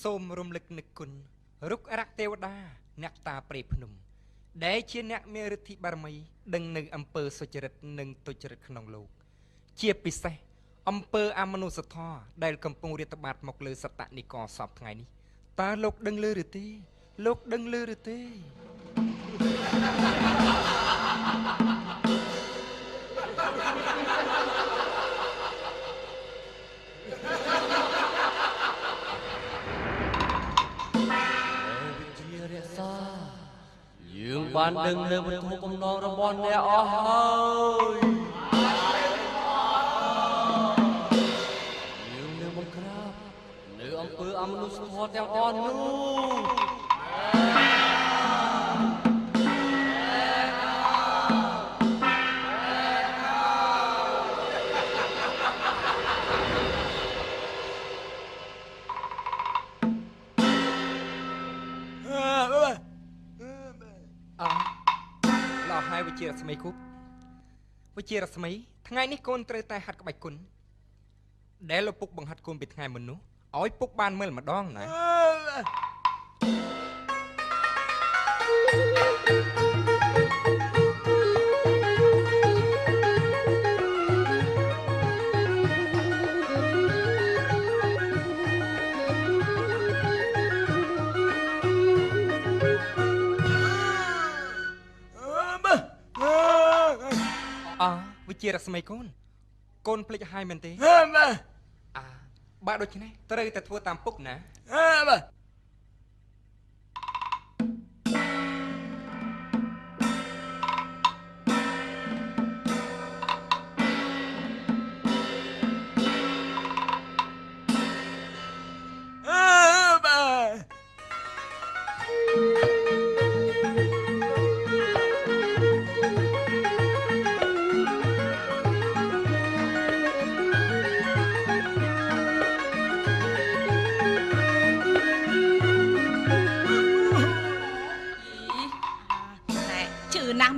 សូមរំលឹកនឹកគុណរុក្ខរៈទេវតាអ្នកតាព្រៃភ្នំដែលជាអ្នកមានឫទ្ធិបារមីដឹងនៅអំពើសុចរិតនិងទុច្ចរិតក្នុងលោកជាពិសេសអំពើអមនុស្សធម៌ដែលកំពុងរាតត្បាតមកលើសត្តនិកសពថ្ងៃនេះតើលោកដឹងលើឬទេលោកដឹងលើឬទេយើងបានដឹងនៅវត្ថុបំណងរបស់អ្នកអស់ហើយយើងនឹងបង្ក្រាបនៅអំពើអមនុស្សធម៌ទាំងអស់នោះវិជារស្មីគូបវិជារស្មីថ្ងៃនេះកូនត្រូវតែហាត់ក្បាច់គុណដែលឪពុកបង្ហាត់កូនពីថ្ងៃមុននោះឲ្យពុកបានមើលម្ដងណាវិជារស្មីកូនភ្លេចហើយមែនទេបើដូច្នេះត្រូវតែធ្វើតាមពុកណា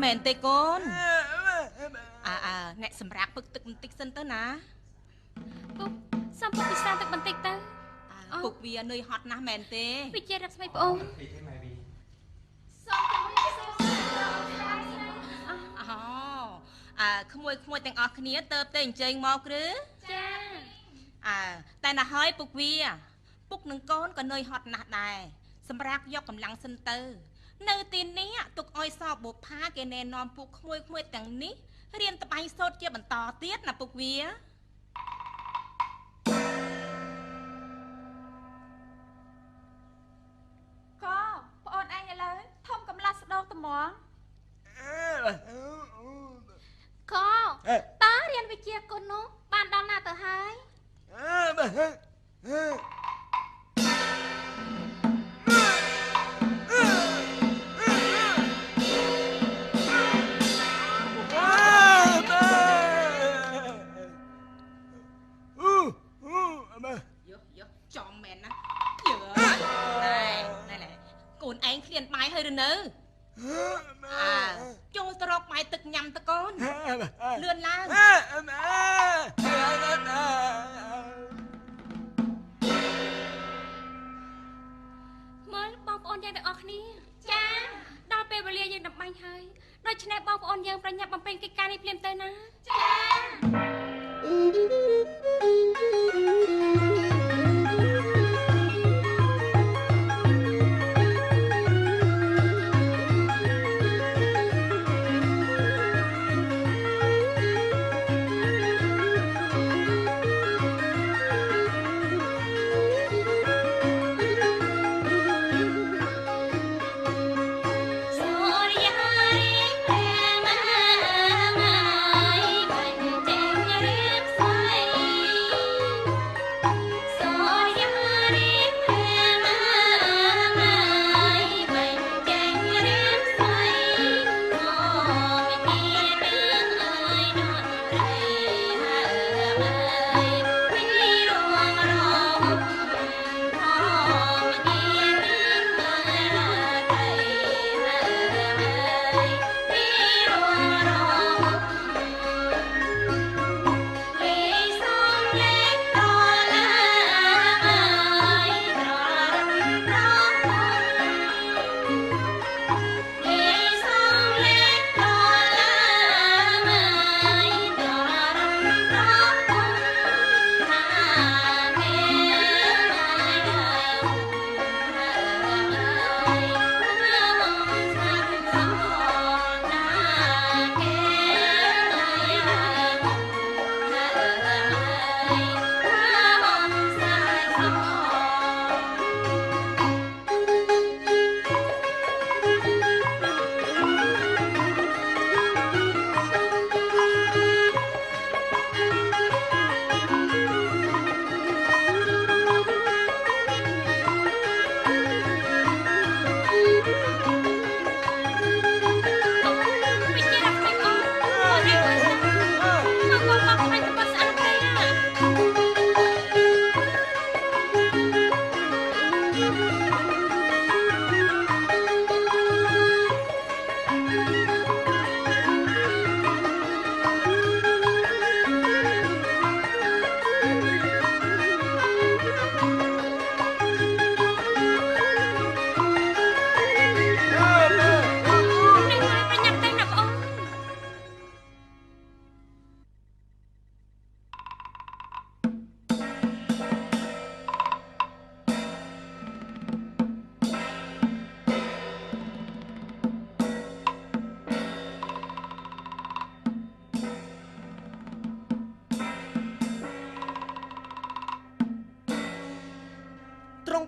មែនទេកូនអ្នកសម្រាប់ពឹកទឹកបន្តិចសិនទៅណាពុកសំពុកពិសាទឹកបន្តិចទៅពុកវានឿយហត់ណាស់មែនទេវិជារស្មីប្អូនសូមក្មួយទាំងអស់គ្នាទៅតែអញ្ជើញមកឬចាតែណាហើយពុកវាពុកនឹងកូនក៏នឿយហត់ណាស់ដែរសម្រាប់យកកម្លាំងសិនទៅនៅទីនេះទុកអុយសោបុផាគេណែនាំពុកក្មួយទាំងនេះរៀនត្បាញសូត្រជាបន្តទៀតណាពុកវាក៏ប្អូនឯងឥឡូវធំកំឡះស្ដោងត្មងក៏តើរៀនវិជ្ជាគុណនោះបានដល់ណាទៅហើយចំមែនណាណែកូនឯងឃ្លានបាយហើយឬនៅចូលទៅរកបាយទឹកញ៉ាំតកូនលឿនឡើងមើលបងប្អូនយើងទាំងអស់គ្នាចាដល់ពេលវេលាយើងដំបាញ់ហើយដូច្នេះបងប្អូនយើងប្រញាប់បំពេញកិច្ចការនេះភ្លាមទៅណាអ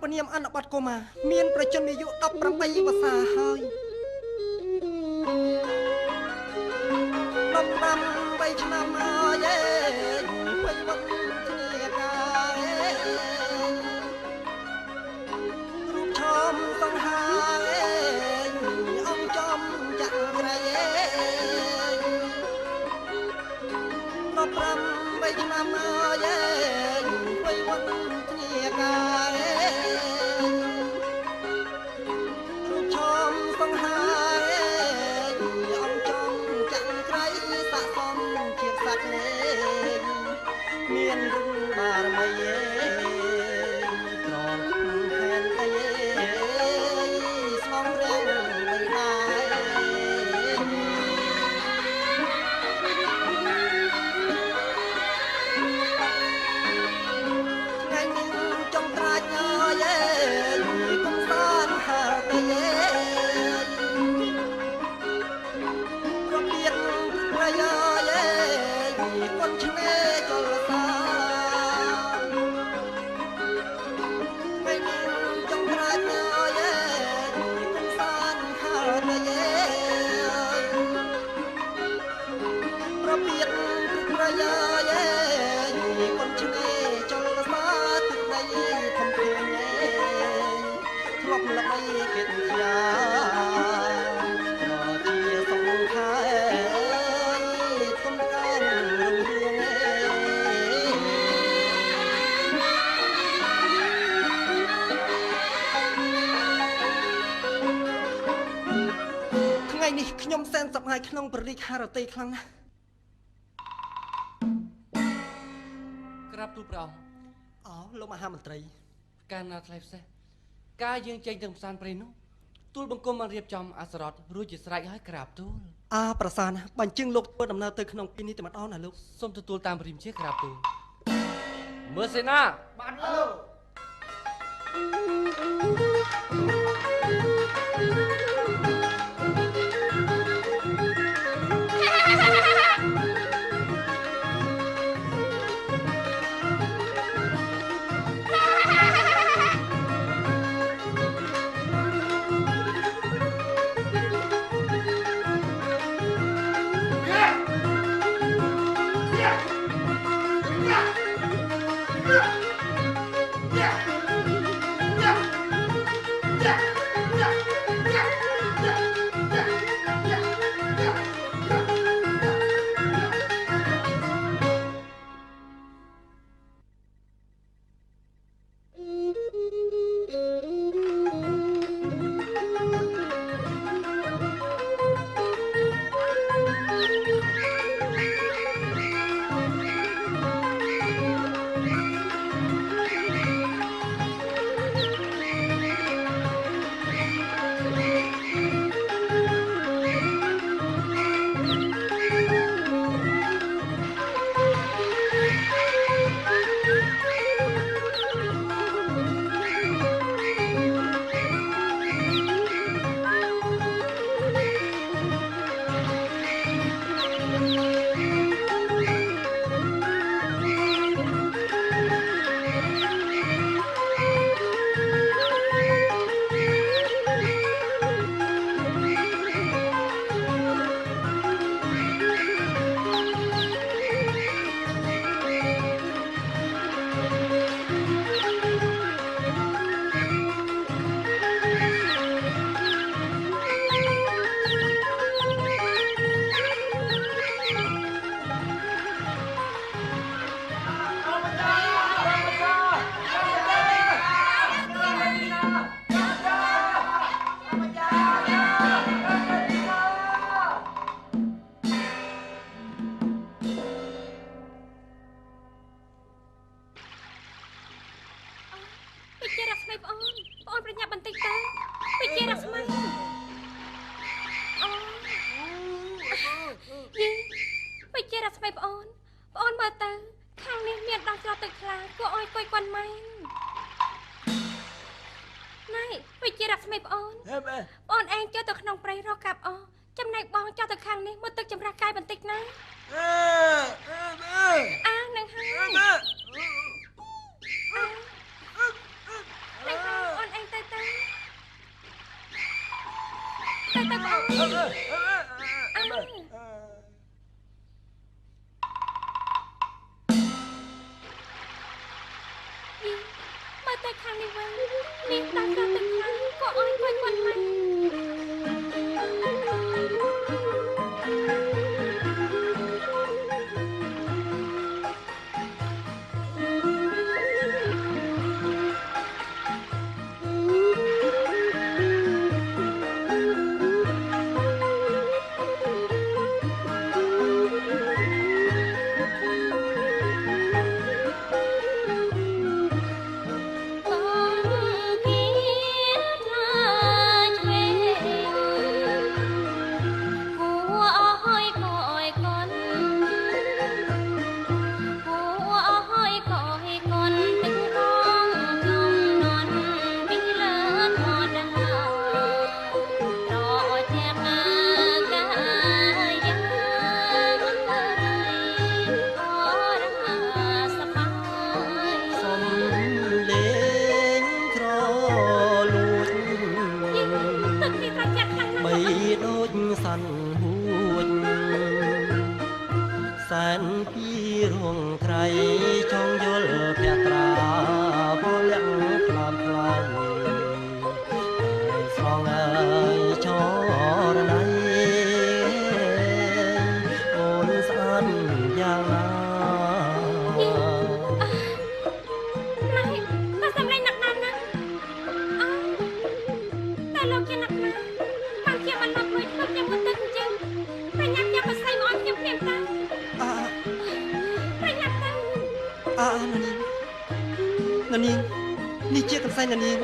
ពនាមអនុបត្តិកុមារមានប្រជញ្ញអាយុ18វស្សាហើយ18ឆ្នាំហើយវ័យវត្តគ្នាកាយរូបឈមសង្ហាអង្គចំចាក់ក្រៃ18ឆ្នាំហើយវ័យវត្តគ្នាកាយរូបឈមសង្ហាអង្គចំចាក់ក្រៃស័កសមជាសត្វលេងមានរុងបារមីក្រងខែនអីស្នងរៀងមិនដែរថ្ងៃនេះចង់ត្រាច់ហើយគុំសានហាទៅរបៀបប្រយោជន៍គុនឆ្នេរចលសាថ្ងៃនេះចង់ត្រាច់ហើយគុំសានហាទៅរបៀបប្រយោជន៍គុនឆ្នេរចលសាទឹកដីធំធេងធ្លាប់ល្បីកិត្តិយសជាសង្ខេគុំកានរុងរឿងថ្ងៃនេះខ្ញុំសែនសប្បាយក្នុងព្រះរាជហឫទ័យខ្លាំងណាស់ ក្រាបទូលព្រះអង្គ អូលោកមហាមន្ត្រី កាលណាថ្លៃផ្សេងការយើងចេញទៅផ្សារព្រៃនោះទូលបង្គំបានរៀបចំអសរតរួចជាស្រេចហើយក្រាបទូល ប្រសាណាស់បញ្ជឹងលោកធ្វើដំណើរទៅក្នុងទីនេះតែម្ដងណាលោក សូមទទួលតាមព្រាមជាក្រាបទូលមើលសេនាបានលោក អ ទៅបងអូនមើលទៅខាងនេះវិញនាងតាំងទៅខាងក៏អោយគាត់គាត់មកនេះជាកន្សែងនាងនាង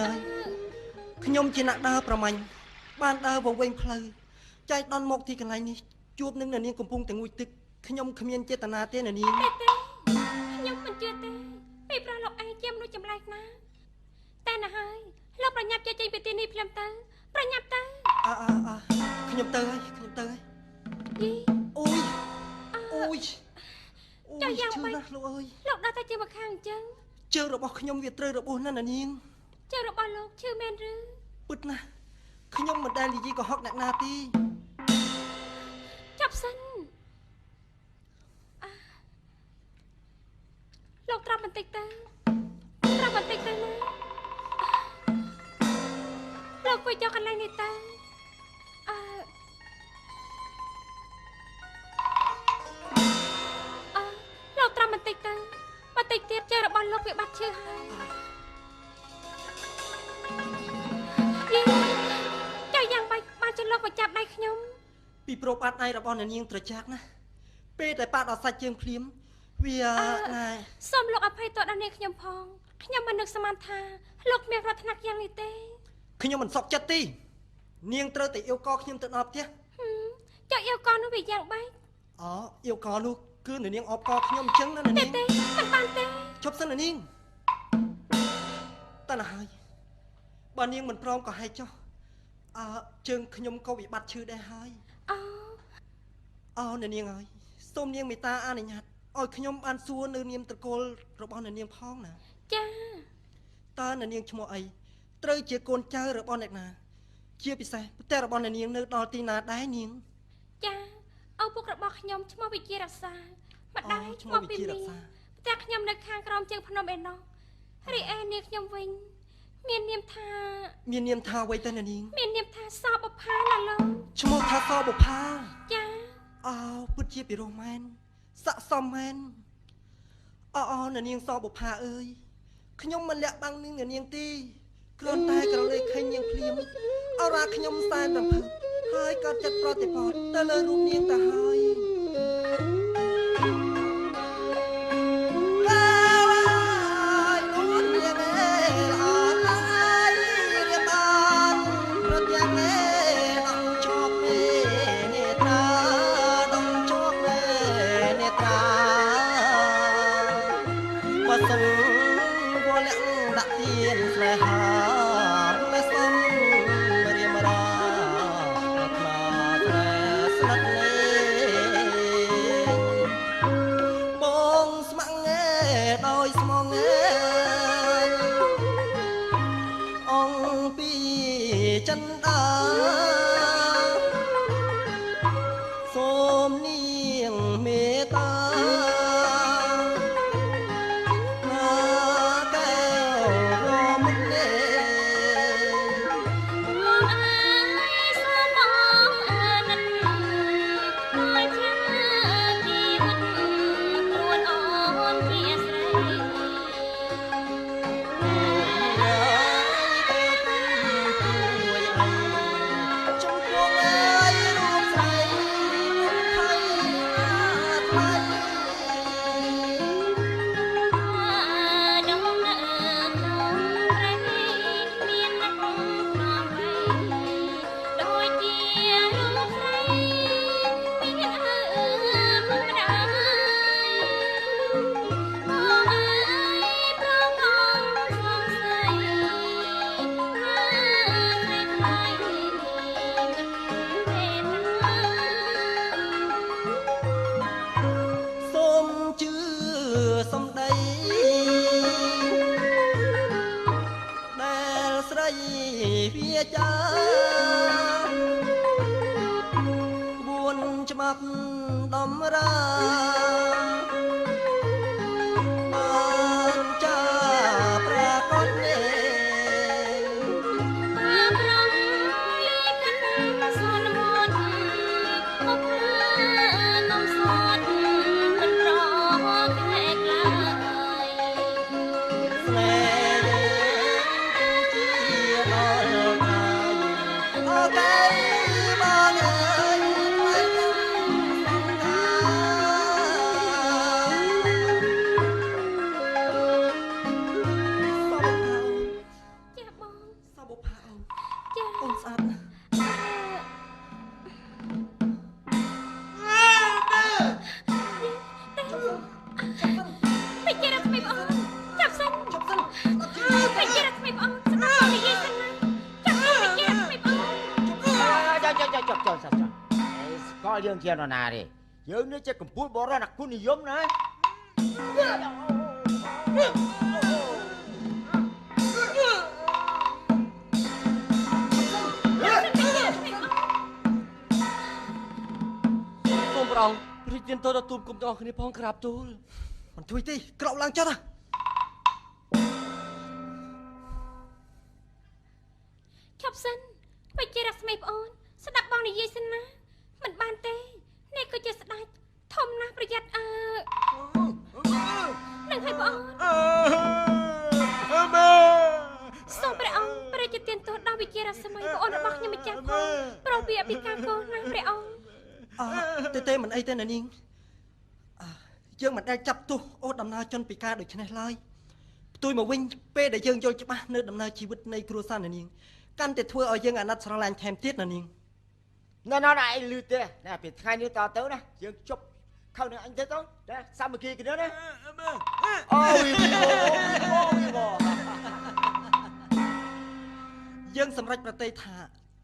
អើយខ្ញុំជាអ្នកដើរប្រមាញ់បានដើរវង្វេងផ្លូវចែកដន់មកទីកន្លែងនេះជួបនឹងនាងកំពុងតែងូតទឹកខ្ញុំគ្មានចេតនាទេនាងខ្ញុំមិនជឿទេពីព្រោះលោកឯងជាមនុស្សចម្លែកណាស់តែណាហើយលោកប្រញាប់ចេញពីទីនេះភ្លាមទៅប្រញាប់ទៅខ្ញុំទៅហើយយីអូយចៅយ៉ាងម៉េចលោកអើយលោកដើរទៅជាមកខាងអញ្ចឹងជើងរបស់ខ្ញុំវាត្រូវរបួសណាស់នាងជើងរបស់លោកឈឺមែនឬពិតណាស់ខ្ញុំមិនដែលនិយាយកុហកអ្នកណាទេចាប់សិនលោកត្រាប់បន្តិចទៅណាលោកគួយចុះកន្លែងនេះទៅលោកត្រាប់បន្តិចទៀតជើងរបស់លោកវាបាត់ឈឺហើយចៅយ៉ាងបាច់បានចុះលោកមកចាប់ដៃខ្ញុំពីព្រោះបាត់ដៃរបស់អ្នកនាងត្រជាក់ណាពេលតែប៉ាដល់សាច់ជើងភ្លាមវាណែសូមលោកអភ័យទោសដល់នាងខ្ញុំផងខ្ញុំមិននឹកស្មានថាលោកមានប្រាថ្នាយ៉ាងនេះទេខ្ញុំមិនសក់ចិត្តទេនាងត្រូវតែអៀវកខ្ញុំទៅដល់ផ្ទះចុះអៀវកនោះវាយ៉ាងបាច់អៀវកនោះគឺនាងអបកខ្ញុំអញ្ចឹងណានាងទេមិនបានទេជប់សិននាងតែណាហើយបើនាងមិនព្រមក៏ហែកចុះជើងខ្ញុំក៏វិបត្តិឈឺដែរហើយនាងហើយសូមនាងមេត្តាអនុញ្ញាតឲ្យខ្ញុំបានសួរនៅនាមត្រកូលរបស់នាងផងណាចាតើនាងឈ្មោះអីត្រូវជាកូនចៅរបស់អ្នកណាជាពិសេសផ្ទះរបស់នាងនៅដល់ទីណាដែរនាងចាឪពុករបស់ខ្ញុំឈ្មោះវិជារក្សាម្ដាយឈ្មោះពីមីផ្ទះខ្ញុំនៅខាងក្រោមជើងភ្នំឯណោះរីឯនាងខ្ញុំវិញមាននាមថាអ្វីទៅនាងមាននាមថាសបុប្ផាណាលោកឈ្មោះថាសបុប្ផាចាពិតជាពិរោះមែនស័ក្តិសមមែននាងសបុប្ផាអើយខ្ញុំមិនលាក់បាំងនឹងនាងទេគ្រាន់តែក្រឡេកឃើញនាងភ្លាមអរ៉ាខ្ញុំសែនរំភើបហើយក៏ចិត្តប្រតិបត្តិទៅលើរូបនាងទៅហើយ ប់ដំរើបានចាប្រកបនេះប្រងលីកាត់សនមត់មកនំសតមិនរកក្លែកឡើយស្នេហ៍ជាដល់ហើយអូកែបងអើយខ្លាចនឹងសបុផាអូន ចាបង អូនស្អាតណាស់ ពេជ្ររកស្មីបងចាប់សិន ចប់សិន ពេជ្ររកស្មីបងស្ដាប់បងនិយាយសិនណាចាប់សិនពេជ្ររកស្មីបង ចុះស្គាល់យើងជានរណាទេយើងនេះជាកម្ពុជាបរោះអ្នកគុណនិយមណាសូមព្រះអង្គព្រះជាទៅដល់ទូលគុំទាំងអស់គ្នាផងក្រាបទូល មិនជួយទេក្រោកឡើងចុះណា ចាប់សិនពេជ្ររកស្មីបងស្ដាប់បងនិយាយសិនណាមិនបានទេនេះគឺជាស្ដេចធំណាស់ប្រយ័ត្ននឹងឲ្យបងសូមព្រះអង្គព្រះជាទានទោសដល់វិជារស្មីបងរបស់ខ្ញុំម្ចាស់គោប្រោពីអភិការគោណាព្រះអង្គ ទេមិនអីទេណានាងយើងមិនដែលចាប់ទោសអូសដំណើរជនពិការដូចនេះឡើយផ្ទុយមកវិញពេលដែលយើងយល់ច្បាស់នៅដំណើរជីវិតនៃគ្រួសារណានាងកាន់តែធ្វើឲ្យយើងអាណិតស្រឡាញ់ថែមទៀតណានាង ណ៎ឯងលឺទេណាពីថ្ងៃនេះតទៅណាយើងជប់ខៅនឹងអញទៅណាសាមគ្គីគ្នាណាអូយយើងសម្រេចប្រតិថា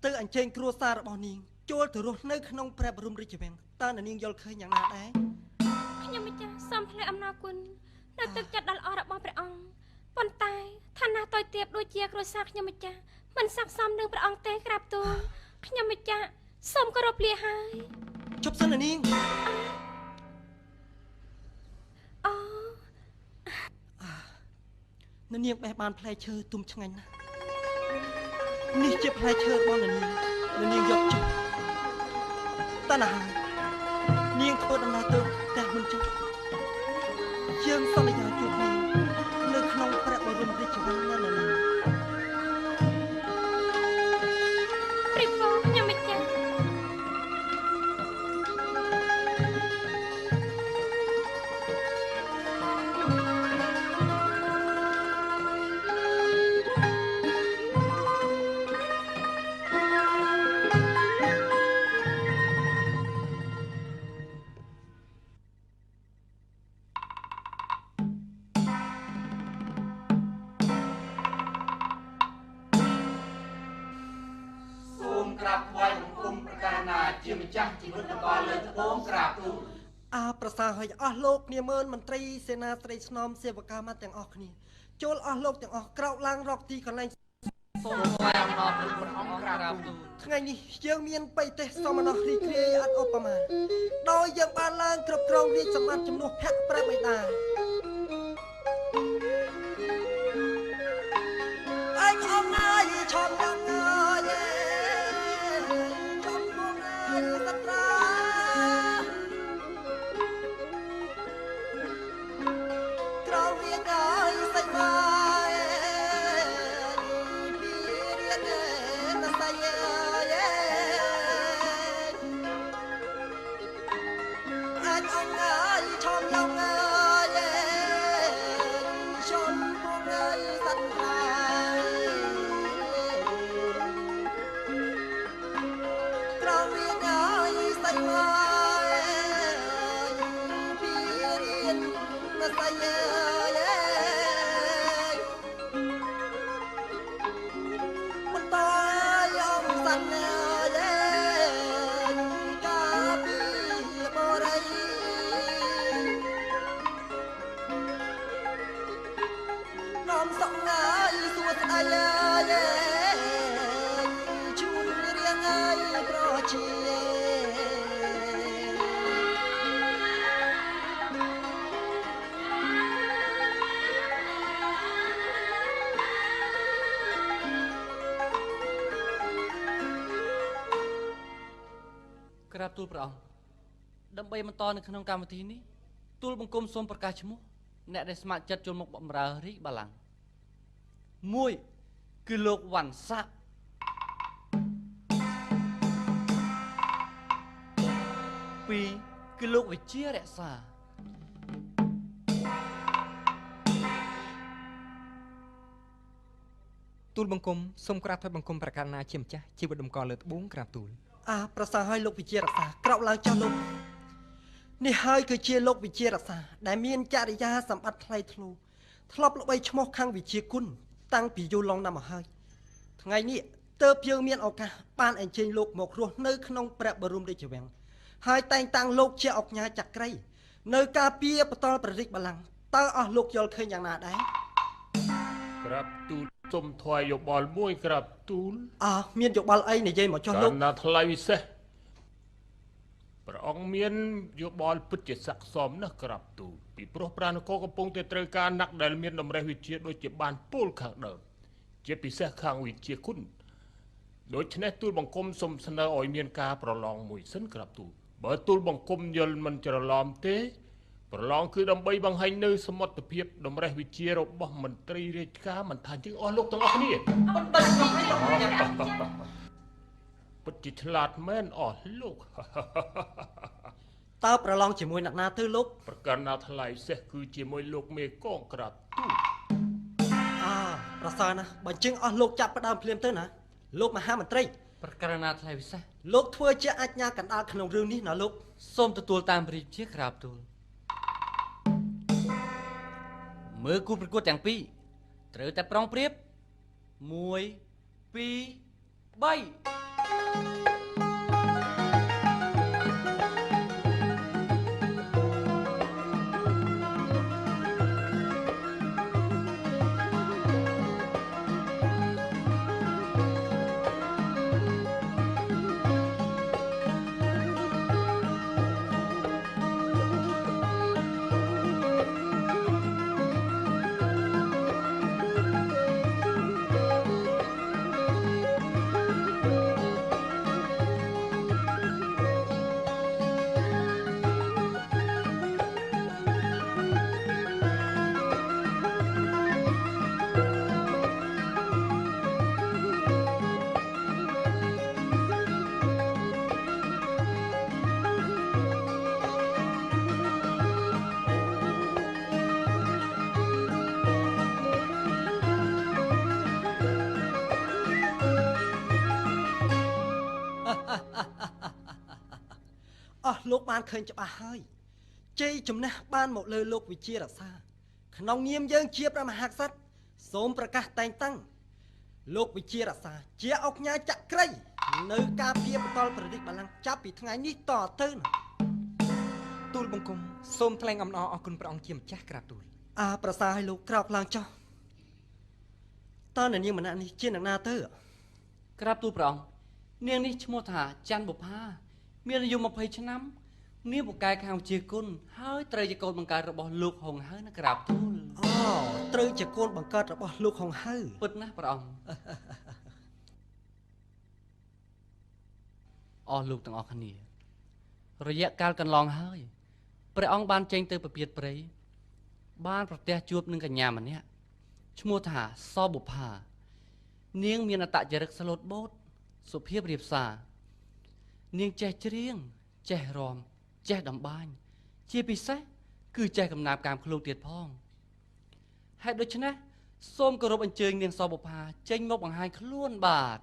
ទៅអញ្ជើញគ្រួសាររបស់នាងចូលទៅរស់នៅក្នុងព្រះបរមរាជវាំងតើណានាងយល់ឃើញយ៉ាងណាដែរ ខ្ញុំម្ចាស់សូមថ្លែងអំណរគុណនៅទឹកចិត្តដ៏ល្អរបស់ព្រះអង្គប៉ុន្តែឋានៈតូចទាបដូចជាគ្រួសារខ្ញុំម្ចាស់មិនស័ក្តិសមនឹងព្រះអង្គទេក្រាបទូលខ្ញុំម្ចាស់សូមគោរពលាហើយ ជប់សិនណានាង អូ ណានាងបេះបានផ្លែឈើទុំឆ្ងាញ់ណាស់នេះជាផ្លែឈើរបស់ណានាងយកចុះតើណាហើយនាងធ្វើដំណើរទៅផ្ទះមិនចុះយើងសន្យាជួបគ្នានៅក្នុងព្រះបរមរាជវាំងណានាង ព្រះគោខ្ញុំម្ចាស់ ប្រសើរហើយអស់លោកនាមើលមន្ត្រីសេនាស្រីស្នំសេវកាមកទាំងអស់គ្នាចូលអស់លោកទាំងអស់ក្រោកឡើងរកទីកន្លែង សូមថ្លែងអំណរគុណព្រះអង្គក្រាបទូល ថ្ងៃនេះយើងមានបៃតេសមណោះរីករាយអត់ឧបមាដោយយើងបានឡើងគ្រប់គ្រងរាជសម្បត្តិជំនួសភក្ត្រព្រះបិតាអញអងណាយឆំយ៉ាងណាយឆំមកណាយសត្រាក្រោយវាកាយសេចក្ដីជ ក្រាបទូលព្រះអង្គដើម្បីបន្តនៅក្នុងកម្មវិធីនេះទូលបង្គំសូមប្រកាសឈ្មោះអ្នកដែលស្ម័គ្រចិត្តចូលមកបម្រើរាជបល្ល័ង្ក1គឺលោកវ៉ាន់សាក់2គឺលោកវិជារក្សា ទូលបង្គំសូមក្រាបថ្វាយបង្គំប្រកាសណាជាម្ចាស់ជីវិតដំកល់លើត្បូងក្រាបទូល ប្រសើរហើយលោកវិជារក្សាក្រោកឡើងចុះលោកនេះហើយគឺជាលោកវិជារក្សាដែលមានចរិយាសម្បត្តិថ្លៃថ្នូរធ្លាប់ល្បីឈ្មោះខាងវិជាគុណតាំងពីយូរលង់ណាស់មកហើយថ្ងៃនេះទើបយើងមានឱកាសបានអញ្ជើញលោកមករស់នៅក្នុងព្រះបរមរាជវាំងហើយតែងតាំងលោកជាអង្គញាចក្រីនៅការពារបតលព្រះរាជបល្ល័ង្កតើអស់លោកយល់ឃើញយ៉ាងណាដែរ ក្រាបទូលសុំថ្វាយយោបល់មួយក្រាបទូល មានយោបល់អីនិយាយមកចុះលោក ណាថ្លៃពិសេសព្រះអង្គមានយោបល់ពិតជាស័ក្តិសមណាស់ក្រាបទូលពីព្រោះប្រាណកោកំពុងតែត្រូវការអ្នកដែលមានតម្រេះវិជ្ជាដូចជាបានពោលខាងដើមជាពិសេសខាងវិជ្ជាគុណដូច្នេះទូលបង្គំសូមស្នើឲ្យមានការប្រឡងមួយសិនក្រាបទូលបើទូលបង្គំយល់មិនច្រឡំទេប្រឡងគឺដើម្បីបង្ហាញនៅសមត្ថភាពតម្រេះវិជ្ជារបស់មន្ត្រីរាជការមិនថាយើងអស់លោកទាំងអស់គ្នាពិតជាឆ្លាតមែនអស់លោក តើប្រឡងជាមួយអ្នកណាទៅលោក ប្រកាសណាថ្លៃពិសេសគឺជាមួយលោកមេកងក្រាបទូល ប្រសើរណាស់បើជាងអស់លោកចាប់ផ្ដើមភ្លាមទៅណាលោកមហាមន្ត្រី ប្រកាសណាថ្លៃពិសេស លោកធ្វើជាអាជ្ញាកណ្ដាលក្នុងរឿងនេះណាលោក សូមទទួលតាមរាជាក្រាបទូលមើលគូប្រកួតទាំងពីរត្រូវតែប្រុងប្រៀប1 2 3 លោកបានឃើញច្បាស់ហើយជ័យជំនះបានមកលើលោកវិជារក្សាក្នុងនាមយើងជាព្រះមហាក្សត្រសូមប្រកាសតែងតាំងលោកវិជារក្សាជាអង្គញាចក្រីនៅការពារបតលព្រះរាជបល្ល័ង្កចាប់ពីថ្ងៃនេះតទៅណា ទូលបង្គំសូមថ្លែងអំណរអគុណព្រះអង្គជាម្ចាស់ក្រាបទូល ប្រសើរឲ្យលោកក្រោកឡើងចុះតើនាងម្នាក់នេះជាអ្នកណាទៅ ក្រាបទូលព្រះអង្គនាងនេះឈ្មោះថាច័ន្ទបុប្ផាមានអាយុ20ឆ្នាំនាងពូកែខាងវិជាគុណហើយត្រូវជាកូនបង្កើតរបស់លោកហុងហៅណាក្រាបទូល ត្រូវជាកូនបង្កើតរបស់លោកហុងហៅ ពិតណាស់ព្រះអង្គអស់លោកទាំងអស់គ្នារយៈកាលកន្លងហើយព្រះអង្គបានចេញទៅប្រពៀតព្រៃបានប្រទះជួបនឹងកញ្ញាម្នាក់ឈ្មោះថាសបុប្ផានាងមានអត្តចរិតស្លូតបូតសុភាពរៀបសារនាងចេះច្រៀងចេះរាំចេះតម្បាញជាពិសេសគឺចេះកំណាព្យកាមឃ្លោកទៀតផងហេតុដូច្នេះសូមគោរពអញ្ជើញនាងសបុប្ផាចេញមកបង្ហាញខ្លួនបាទ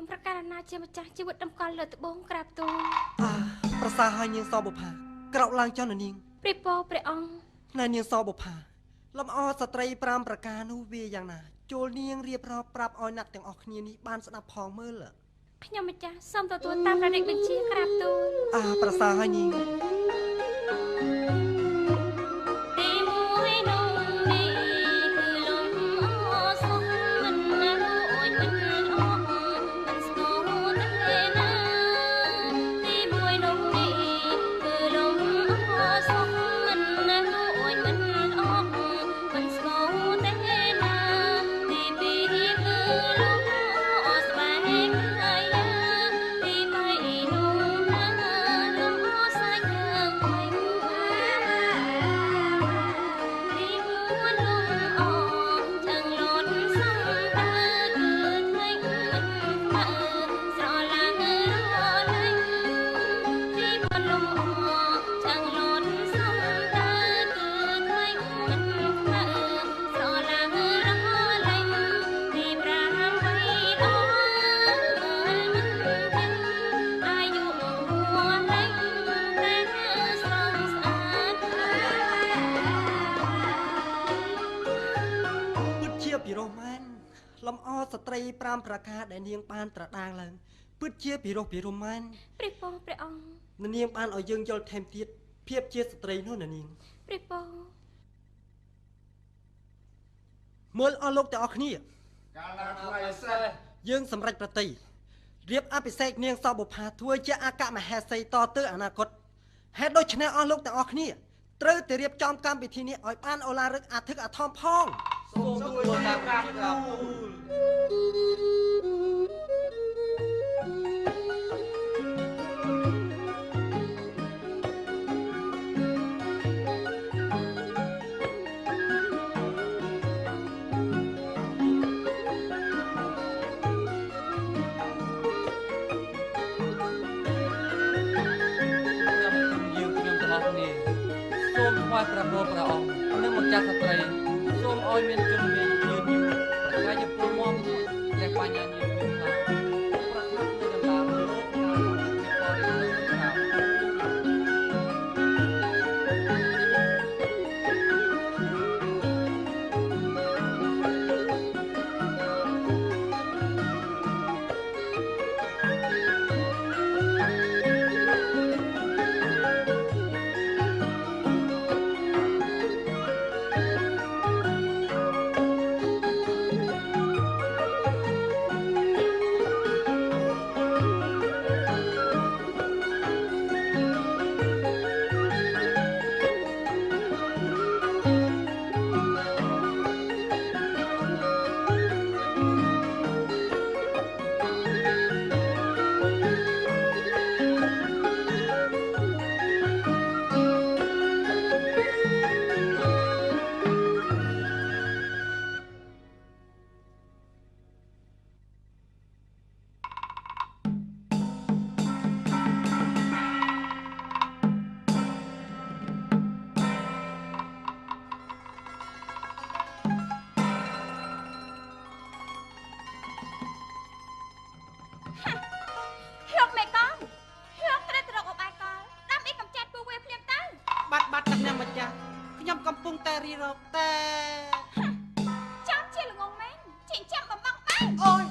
ប្រកាសណាជាម្ចាស់ជីវិតដំកល់លើត្បូងក្រាបទូល ប្រសើរហើយនាងសបុប្ផាក្រោកឡើងចុះនាង ព្រះពរព្រះអង្គ នាងសបុប្ផាលំអស្ត្រី5ប្រការនោះវាយ៉ាងណាចូលនាងរៀបរាប់ប្រាប់ឲ្យអ្នកទាំងអស់គ្នានេះបានស្ដាប់ផងមើល ខ្ញុំម្ចាស់សូមទទួលតាមព្រះរាជបញ្ជាក្រាបទូល ប្រសើរហើយនាង ទីមួយ ពីរោះមែនលំអស្ត្រី5ប្រការដែលនាងបានត្រដាងឡើងពិតជាពីរោះមែន ព្រះពរព្រះអង្គ នាងបានឲ្យយើងយល់ថែមទៀតភាពជាស្ត្រីនោះនាង ព្រះពរ មើលអស់លោកទាំងអស់គ្នា កាលណាថ្លៃសេះ យើងសម្រេចប្រតិរៀបអភិសេកនាងសបុប្ផាធ្វើជាអគ្គមហេសីតទៅអនាគតហេតុដូច្នេះអស់លោកទាំងអស់គ្នាត្រូវតែរៀបចំកម្មវិធីនេះឲ្យបានអូឡារឹកអាធឹកអាធំផង សូមទទួលតាមក្រាបទូល យើងខ្ញុំទាំងអស់គ្នាសូមថ្វាយព្រះពរព្រះអង្គនិងម្ចាស់ស្ត្រីសូមឲ្យមានជំនាញយឺនយូរប្រកាយពលមមព្រះបញ្ញាញាមានខ្លាំងប្រកាសនៅកណ្ដាលលោកការសន្តិភាពបរិសុទ្ធក្រៅ លោកមេកងលោកត្រូវទៅរកអបាយកលដើម្បីកម្ចាត់ពួកវាភ្លាមទៅ បាត់អ្នកម្ចាស់ខ្ញុំកំពុងតែរីរកតែ ចាំជាល្ងងមែនចិញ្ចឹមបំបងបែង អូយ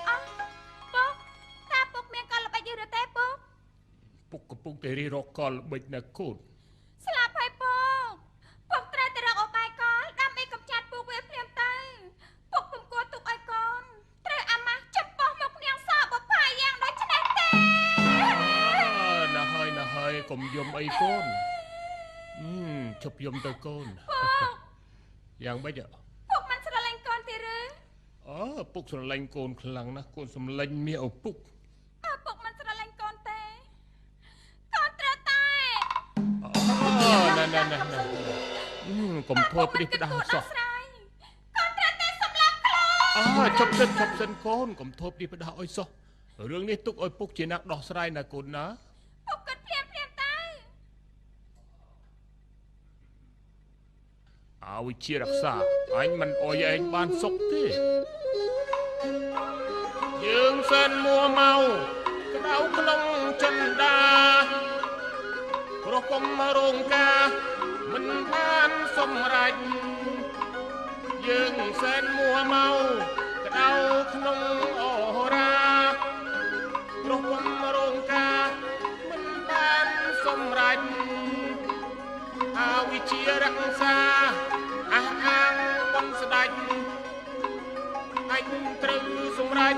អោះពុកតាពុកមានកលល្បិចយឺឬទេពុក ពុកកំពុងតែរីរកកលល្បិចណាកូន ស្លាប់ហើយពុកត្រូវទៅរកអបាយកលដើម្បីកម្ចាត់ពួកវាភ្លាមទៅពុកពុំគួរទុកឲ្យកូនត្រូវអាម៉ាស់ចំពោះមុខនាងសបុប្ផាយ៉ាងដូចនេះទេ ណាហើយកុំយំអីកូនជប់យំទៅកូន យ៉ាងម៉េច ពុកមិនស្រឡាញ់កូនទេឬ អូពុកស្រឡាញ់កូនខ្លាំងណាស់កូនសម្លាញ់មាសឪពុក ពុកមិនស្រឡាញ់កូនទេកូនត្រូវតែ អូណែកុំធ្វើព្រិះផ្ដាស់សោះ កូនត្រូវតែសម្លាប់ខ្លួន អូជប់សិនកូនកុំធ្វើព្រិះផ្ដាស់អុយសោះរឿងនេះទុកឲ្យពុកជាអ្នកដោះស្រាយណាកូនណា ពុកគិតភ្លាមទៅ ឲ្យជារក្សាអញមិនអុយឯងបានសុខទេយើងសិនមួមកក្តៅក្នុងចិន្តាព្រោះកុំរងការមិនបានសម្រេចយើងសិនមួមកក្តៅក្នុងអូរាព្រោះកុំរងការមិនបានសម្រេចអវិជ្ជារក្សាអះអាងបំស្ដាច់អញត្រូវសម្រេច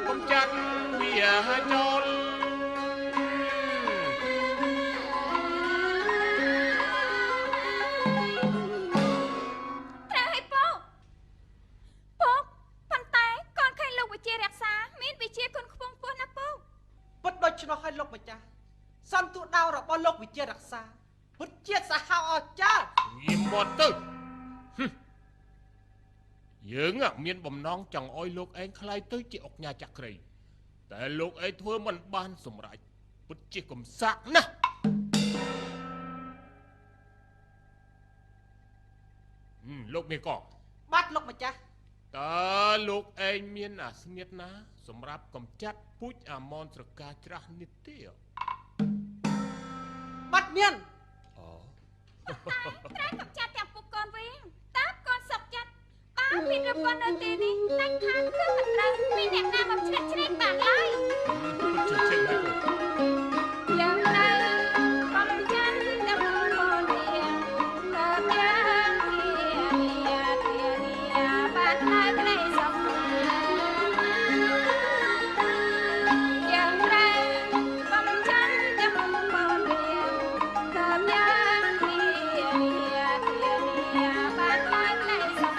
បំចាត់វាចោល ត្រូវឲ្យពុកប៉ុន្តែកូនឃើញលោកវិជារក្សាមានវិជាគុណខ្ពង់ខ្ពស់ណាស់ពុក ពិតដូច្នោះឲ្យលោកម្ចាស់សន្ទុដាវរបស់លោកវិជារក្សាពិតជាសាហាវអស្ចារ្យ ញៀមមាត់ទៅយើងមានបំណងចង់ឲ្យលោកឯងខ្លាយទៅជាអុកញ៉ាចក្រីតែលោកឯងធ្វើមិនបានសម្រេចពិតជាកំសាកណាស់លោកមេក បាត់លោកម្ចាស់ តើលោកឯងមានអាស្នៀតណាសម្រាប់កំចាត់ពូជអាមនស្រកាច្រាស់នេះទេ បាត់មាន អូ ត្រូវកម្ចាត់ទាំងពុកកូនវិញតើ មានរពន្ធនៅទីនេះដាច់ខាតគឺមិនត្រូវមានអ្នកណាមកជ្រៀតជ្រែកបានឡើយ ពិតជាចឹងហើយ យ៉ាងណាបំចាន់ដល់មកនេះតើយ៉ាងធាបានតែក្តីសុខយ៉ាងណាបំចាន់ដល់មកនេះតើយ៉ាងធាបានតែក្តីសុខ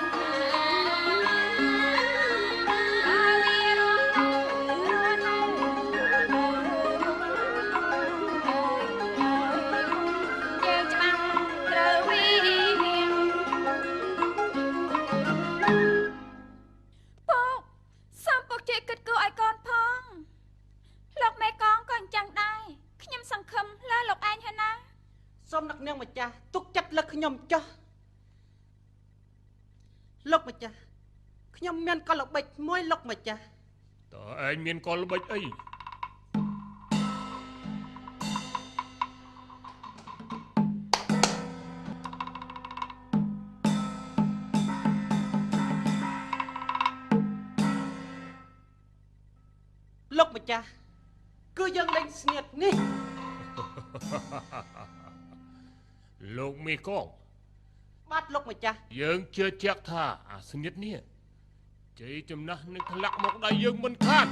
សូមនឹកនាងម្ចាស់ទុកចិត្តលើខ្ញុំចុះលោកម្ចាស់ខ្ញុំមានកលល្បិចមួយលោកម្ចាស់ តើឯងមានកលល្បិចអី លោកម្ចាស់គឺយើងលេងស្នៀតនេះ លោកមីកង បាទលោកម្ចាស់ យើងជឿជាក់ថាអាស្នៀតនេះជ័យចំណាស់នឹងធ្លាក់មកដៃយើងមិនខាន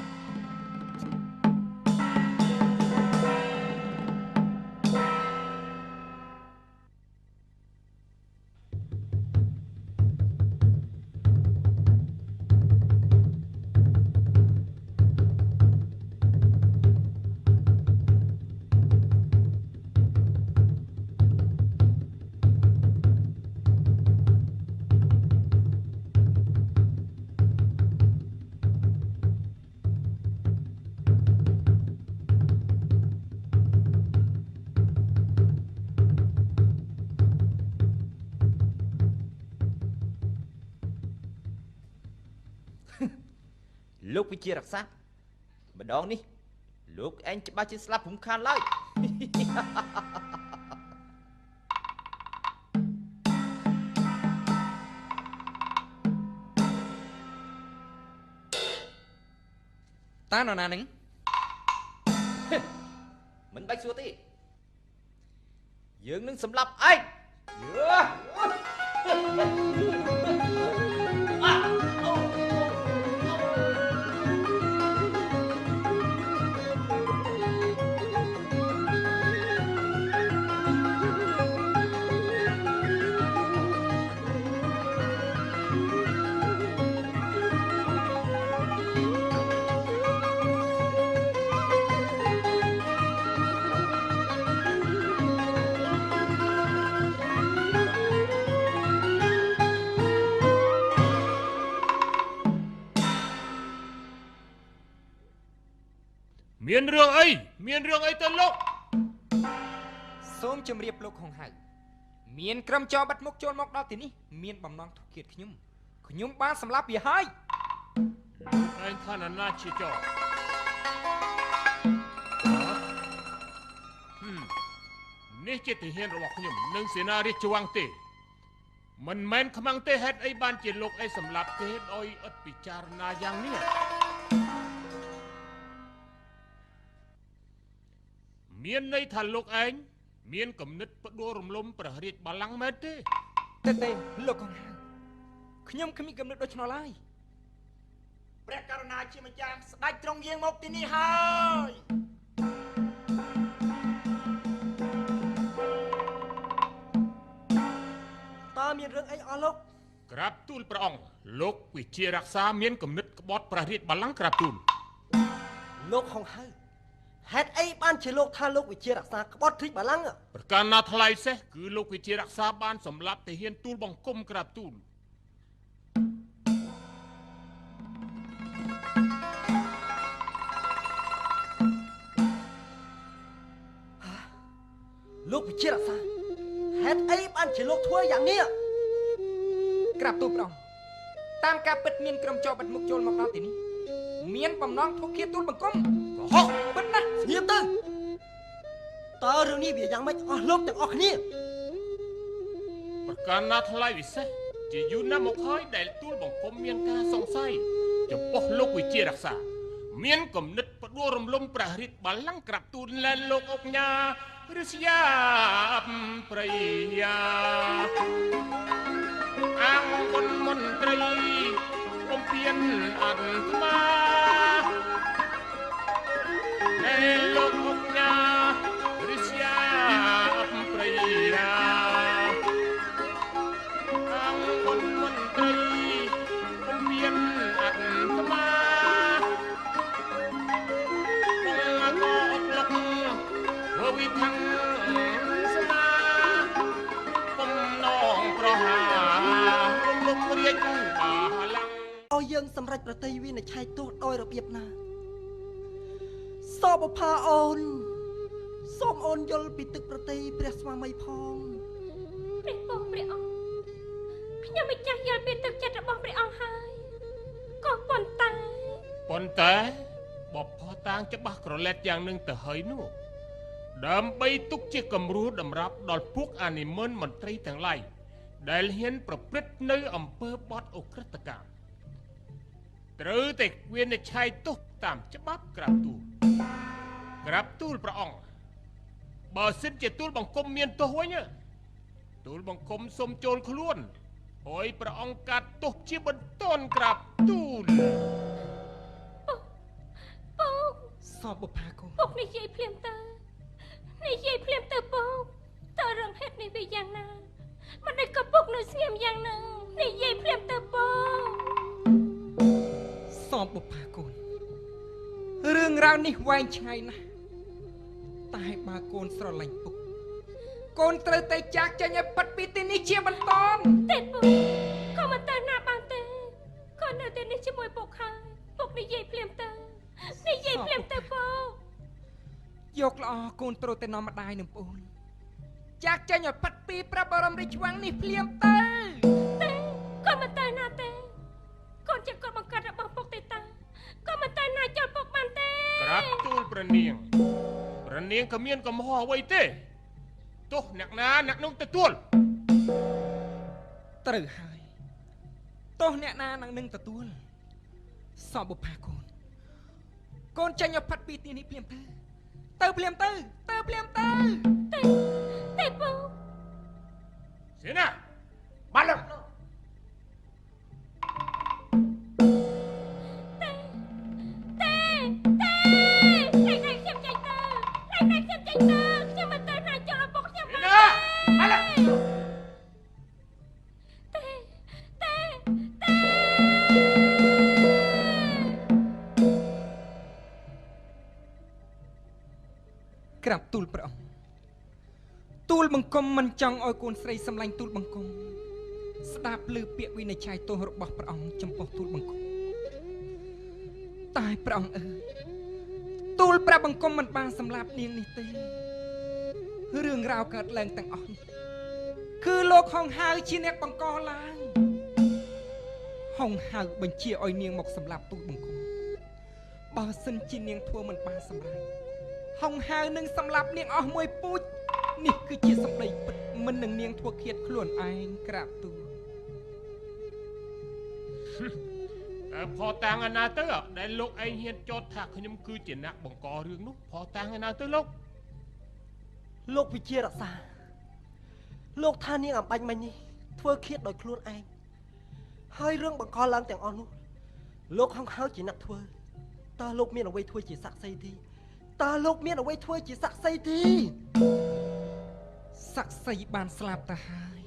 លោកវិជារក្សាម្ដងនេះលោកឯងច្បាស់ជាស្លាប់រំខានឡើយ តើនរណានឹង មិនបាច់សួរទេយើងនឹងសម្លាប់ឯង មានរឿងអីទៅលោក សូមជម្រាបលោកហងហៅមានក្រុមចោរបាត់មុខចូលមកដល់ទីនេះមានបំណងធុគៀតខ្ញុំបានសម្លាប់វាហើយ លោកឯងថាណាជាចោរនេះជាទាហានរបស់ខ្ញុំនិងសេនារាជវាំងទេមិនមែនខ្មាំងទេហេតុអីបានជាលោកឯងសម្លាប់ទេដោយឥតពិចារណាយ៉ាងនេះ មានន័យថាលោកឯងមានគំនិតផ្ដួលរំលំព្រះរាជបល្ល័ង្កមែនទេ ទេលោកហងហៅខ្ញុំគ្មានគំនិតដូច្នោះឡើយព្រះករុណាជាម្ចាស់ស្ដេចទ្រង់យាងមកទីនេះហើយតើមានរឿងអីអស់លោក ក្រាបទូលព្រះអង្គលោកវិជារក្សាមានគំនិតក្បត់ព្រះរាជបល្ល័ង្កក្រាបទូល លោកហងហៅហេតុអីបានជាលោកថាលោកវិជារក្សាក្បត់រាជបល្ល័ង្ក ប្រការណាថ្លៃសេះគឺលោកវិជារក្សាបានសម្លាប់ទាហានទូលបង្គំក្រាបទូល លោកវិជារក្សាហេតុអីបានជាលោកធ្វើយ៉ាងនេះ ក្រាបទូលព្រះអង្គតាមការពិតមានក្រុមចោរបាត់មុខចូលមកដល់ទីនេះមានបំណងធុគៀតទូលបង្គំកុហកពិតណាស់ ស្ងៀមទៅតើរឿងនេះវាយ៉ាងម៉េចអស់លោកទាំងអស់គ្នា ប្រការណាថ្លៃវិសេស ជាយូរណាស់មកហើយដែលទូលបង្គំមានការសង្ស័យចំពោះលោកវិជារក្សាមានគំនិតផ្ដួលរំលំព្រះរាជបល្ល័ង្កក្រាបទូលលែនលោកអុកញ៉ាឬស្យាបប្រយាអង្គគុណមន្ត្រីបំពេញអន្តមាដែលលោកអុកញ៉ាឬស្យាបប្រយាអង្គគុណមន្ត្រីបំពេញអន្តមាវិធានស្នាបំណងប្រហារំលំរាជបល្ល័ង្ក ឲ្យយើងសម្រេចប្រតិវិនិច្ឆ័យទោសដោយរបៀបណាសបុប្ផាអូនសូមអូនយល់ពីទឹកប្រតិព្រះស្វាមីផង ព្រះបងព្រះអង្គខ្ញុំមិនចាស់យល់ពីទឹកចិត្តរបស់ព្រះអង្គហើយក៏ប៉ុន្តែបបផតាងច្បាស់ក្រឡេតយ៉ាងនឹងទៅហើយនោះដើម្បីទុកជាគំរូតម្រាប់ដល់ពួកអានិមឺនមន្ត្រីទាំងឡាយដែលហ៊ានប្រព្រឹត្តនៅអំពើបទអក្រិតកម្មត្រូវតែវិនិច្ឆ័យទោសតាមច្បាប់ក្រាបទូលព្រះអង្គបើសិនជាទូលបង្គំមានទោសវិញទូលបង្គំសូមចូលខ្លួនហើយព្រះអង្គកាត់ទោសជាបន្ទាន់ក្រាបទូលពុក សបុប្ផាកូន ពុកនិយាយភ្លាមទៅពុកតើរឿងហេតុនេះវាយ៉ាងណាមិនដែលក៏ពុកនៅស្ងៀមយ៉ាងហ្នឹងនិយាយភ្លាមទៅពុក សបុប្ផាកូនរឿងរ៉ាវនេះវែងឆ្ងាយណាស់តែបើកូនស្រឡាញ់ពុកកូនត្រូវតែចាកចេញឲ្យប៉ាត់ពីទីនេះជាបន្តទេពុកក៏មិនទៅណាបានទេក៏នៅទីនេះជាមួយពុកហើយពុកនិយាយភ្លាមទៅពុកយកល្អកូនត្រូវតែនាំម្ដាយនឹងប្អូនចាកចេញឲ្យប៉ាត់ពីព្រះបរមរាជវាំងនេះភ្លាមទៅទេក៏មិនទៅណាទេកូនជាកូនបង្កើតរបស់ពុកទេតាក៏មិនទៅណាចូលពុកបានទេក្រាបទូលព្រះនាងក៏មានកំហុសអ្វីទេទោះអ្នកណាអ្នកនោះទទួល ត្រូវហើយទោះអ្នកណានឹងទទួលសបុប្ផាកូនចេញឲ្យផាត់ពីទីនេះភ្លាមទៅភ្លាមទៅទេពុកសេនាបាល់ខ្ញុំមិនទៅណាចូលពុកខ្ញុំទេក្រាបទូលព្រះអង្គទូលបង្គំមិនចង់ឲ្យកូនស្រីសម្លាញ់ទូលបង្គំស្ដាប់ឮពាក្យវិនិច្ឆ័យទោសរបស់ព្រះអង្គចំពោះទូលបង្គំតែព្រះអង្គអើយទូលព្រះបង្គំមិនបានសម្លាប់នាងនេះទេរឿងរ៉ាវកើតឡើងទាំងអស់នេះគឺលោកហុងហៅជាអ្នកបង្កឡើងហុងហៅបញ្ជាឲ្យនាងមកសម្លាប់ទូលបង្គំបើសិនជានាងធ្វើមិនបានសម្រេចហុងហៅនឹងសម្លាប់នាងអស់មួយពូជនេះគឺជាសម្ដីពិតមិននឹងនាងធ្វើឃាតខ្លួនឯងក្រាបទូលតែផតាំងឯណាទៅដែលលោកឯងហ៊ានចោទថាខ្ញុំគឺជាអ្នកបង្ករឿងនោះផតាំងឯណាទៅលោកវិជារក្សាលោកថានាងអំបញ្ញមិញនេះធ្វើឃាតដោយខ្លួនឯងហើយរឿងបង្កឡើងទាំងអស់នោះលោកហុងហៅជាអ្នកធ្វើតើលោកមានអ្វីធ្វើជាស័ក្តិសិទ្ធិទេស័ក្តិសិទ្ធិបានស្លាប់ទៅហើយ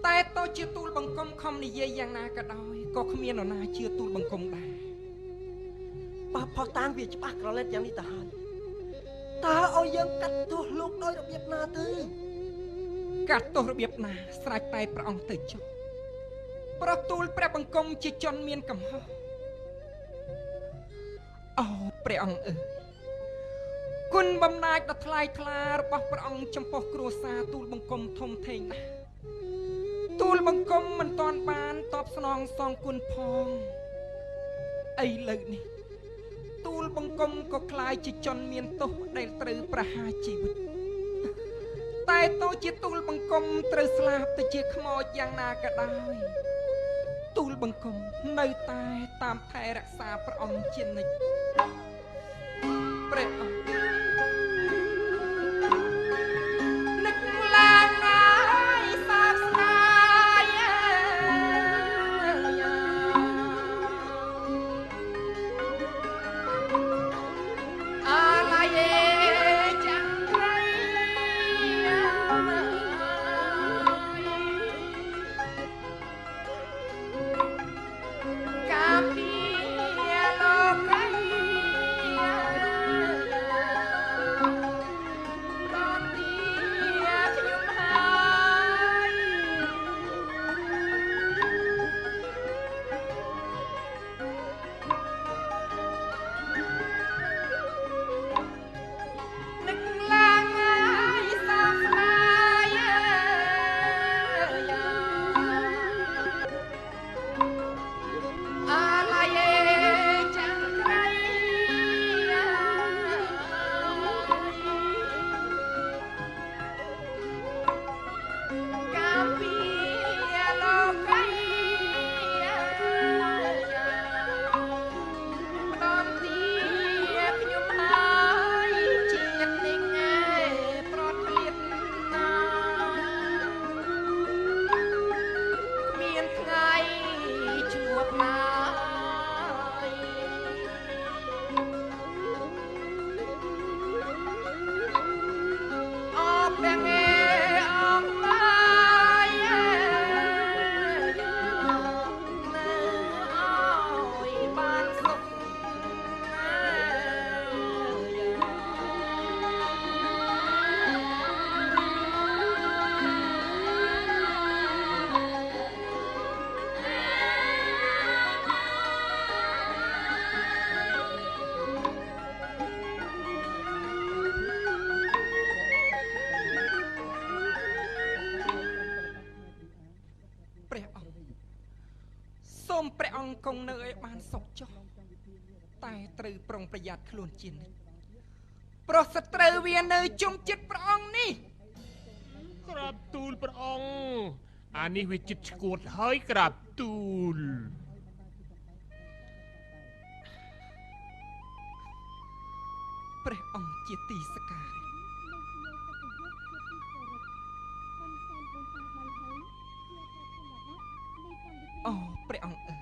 តែតើជាទូលបង្គំខំនិយាយយ៉ាងណាក៏ដោយក៏គ្មាននរណាជឿទូលបង្គំដែរបើផុសតាងវាច្បាស់ក្រឡេតយ៉ាងនេះទៅហើយតើឲ្យយើងកាត់ទោសលោកដោយរបៀបណាទៅកាត់ទោសរបៀបណាស្រេចតែព្រះអង្គទៅចុះប្រទូលព្រះបង្គំជាជនមានកំហុសអូព្រះអង្គអើយគុណបំណាច់ដ៏ថ្លៃថ្លារបស់ព្រះអង្គចំពោះគ្រួសារទូលបង្គំធំធេងណាស់ទូលបង្គំមិនតាន់បានតបស្នងសងគុណផងឥឡូវនេះទូលបង្គំក៏ក្លាយជាជនមានទោសដែលត្រូវប្រហារជីវិត តែតូចជាទូលបង្គំត្រូវស្លាប់ទៅជាខ្មោចយ៉ាងណាក៏ដោយទូលបង្គំនៅតែតាមថែរក្សាព្រះអង្គជានិច្ចព្រះអង្គនឹកឡើងហើយសោកស្ដាយអាឡៃចាំក្រៃកាពីលោកក្រៃសូមព្រះអង្គគង់នៅឲ្យបានសុខចុះតែត្រូវប្រុងប្រយ័ត្នខ្លួនជានិច្ចព្រោះសត្រូវវានៅជុំចិត្តព្រះអង្គនេះក្រាបទូលព្រះអង្គអានេះវាចិត្តឈួតហើយក្រាបទូលព្រះអង្គជាទីសក្ការៈអូព្រះអង្គអើយ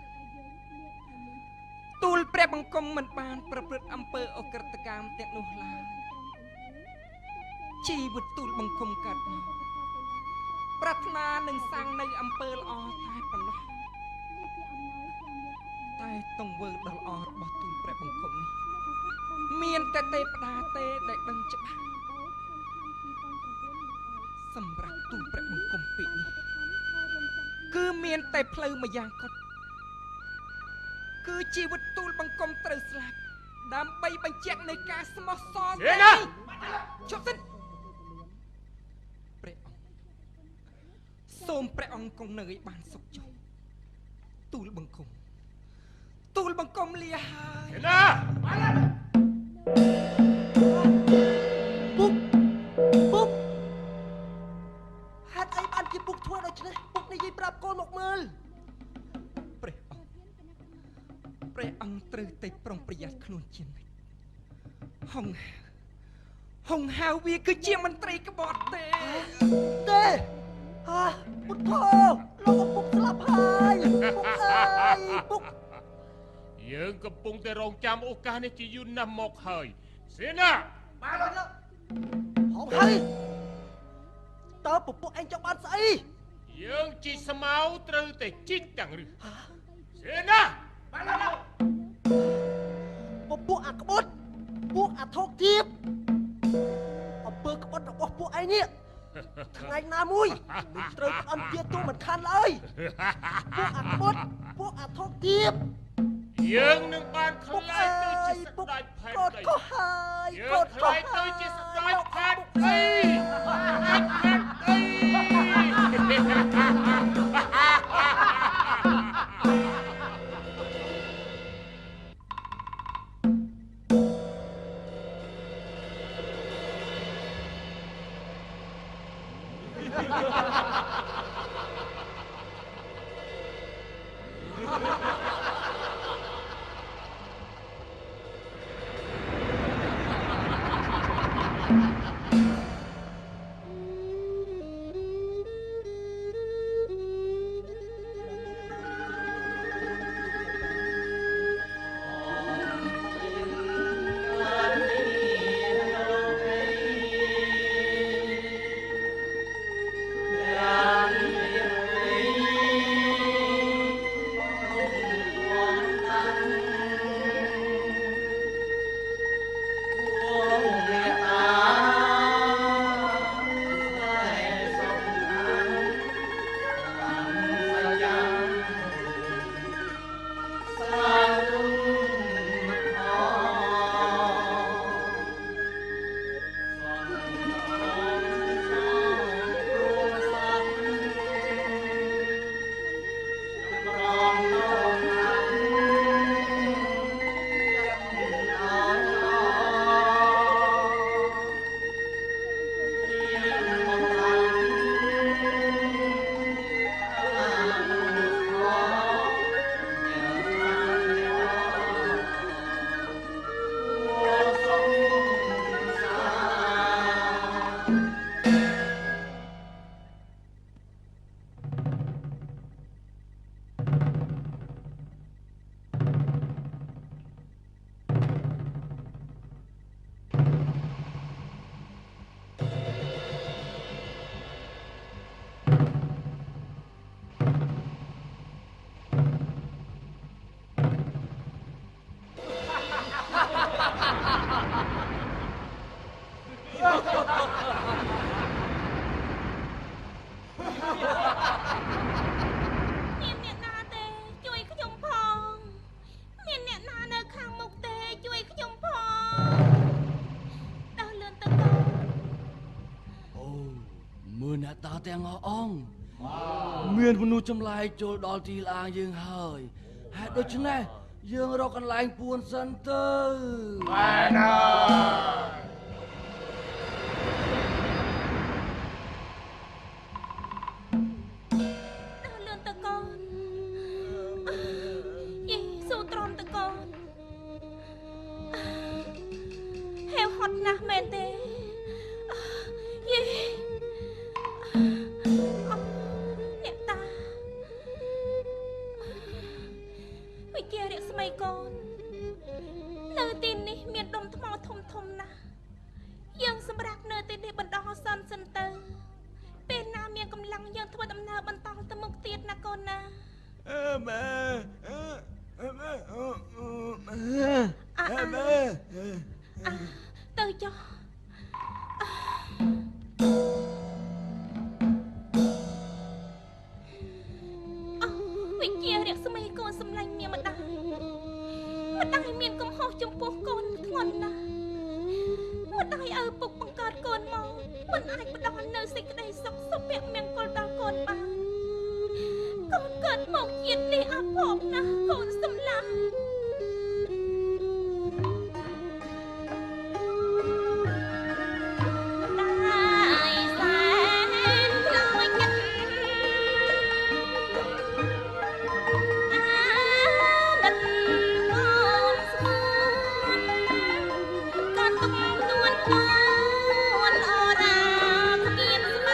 ទូលព្រះបង្គំមិនបានប្រព្រឹត្តអំពើអក្រិតកម្មទាំងនោះឡើយជីវិតទូលបង្គំកើតមកប្រាថ្នានឹងសាងនៅអំពើល្អតែប៉ុណ្ណោះតែទង្វើដ៏ល្អរបស់ទូលព្រះបង្គំនេះមានតែទេវតាទេដែលដឹងច្បាស់សម្រាប់ទូលព្រះបង្គំពេកនេះគឺមានតែផ្លូវមួយយ៉ាងគត់គឺជីវិតទូលបង្គំត្រូវស្លាប់ដើម្បីបញ្ជាក់នៅការស្មោះសរនេះជប់សិនព្រះអង្គសូមព្រះអង្គគង់នៅឲ្យបានសុខចុះទូលបង្គំលាហើយណាពុកហេតុអីបានជាពុកធ្វើដូច្នេះពុកនិយាយប្រាប់កូនមកមើលព្រះអង្គត្រូវតែប្រុងប្រយ័ត្នខ្លួនជានិច្ចហុងហៅវាគឺជាមន្ត្រីក្បត់ទេពុទ្ធោលោកពុកស្លាប់ហើយពុកអើយពុកយើងកំពុងតែរងចាំឱកាសនេះជាយូរណាស់មកហើយសេនាបាទលោកហងហើយតើពពុកឯងចង់បានស្អីយើងជីកស្មៅត្រូវតែជីកទាំងរឹសសេនាបាទលោកពពុកអាក្បត់ពួកអាថោកទៀបអំពើក្បត់របស់ពួកឯងនេះថ្ងៃណាមួយមិនត្រូវអន់ជាទូមិនខានឡើយពួកអាថោកទៀបយើងនឹងបានខ្លាយទៅជាស្ដេចផែនដីក៏ហើយយើងខ្លាយទៅជាស្ដេចផែនដី មានអ្នកណាទេជួយខ្ញុំផងមានអ្នកណានៅខាងមុខទេជួយខ្ញុំផងដើរលឿនទៅកូន អូមើលអ្នកតាទាំងអស់អង្គមានមនុស្សចម្លែកចូលដល់ទីលានយើងហើយហេតុដូច្នេះយើងរកកន្លែងពួនសិនទៅ បានហើយ ដើរលឿនទៅកូនយេស៊ូទ្រាំទៅកូនហេវហត់ណាស់មែនទេយេអ្នកតាវិជារស្មីកូននៅទីនេះមានដុំថ្មធំធំណាស់យើងសម្រាប់នៅទីនេះបណ្ដោះអាសន្នសិនទៅពេលណាមានកម្លាំងយើងធ្វើដំណើរបន្តទៅមុខទៀតណាកូនណាទៅចុះវិជារស្មីកូនសម្លាញ់មានម្ដាយមានកំហុសចំពោះកូនធ្ងន់ណាស់ម្ដាយឪពុកបង្កើតកូនមកមិនអាចផ្ដល់នូវសេចក្តីសុខសុភមង្គលដល់កូនបានកូនកើតមកជាតិនេះអាភ័ព្វណាស់កូនសម្លាញ់ស្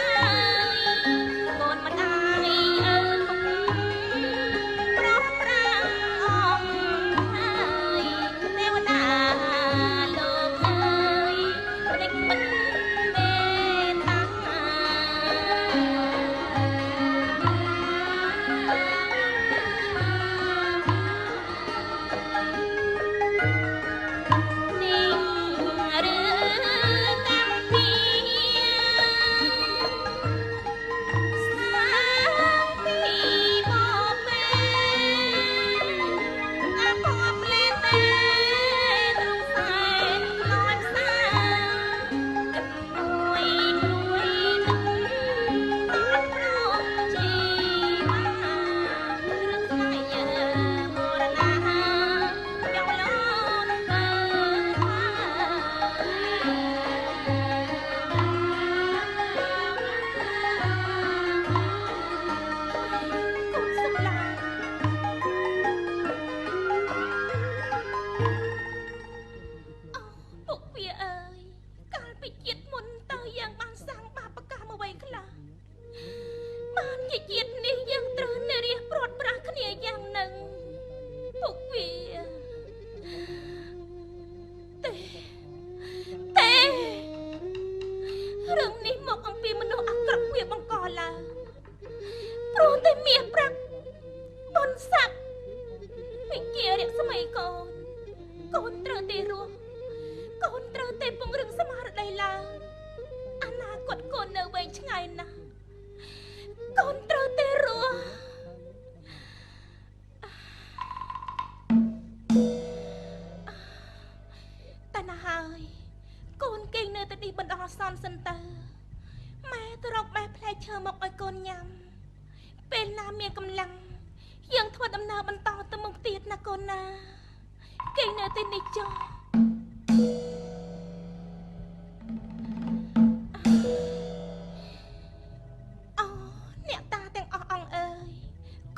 មកឲ្យកូនញ៉ាំពេលណាមានកម្លាំងយើងធ្វើដំណើរបន្តទៅមុខទៀតណាកូនណាគេនៅទីនេះចុះអូអ្នកតាទាំងអស់អង្គអើយ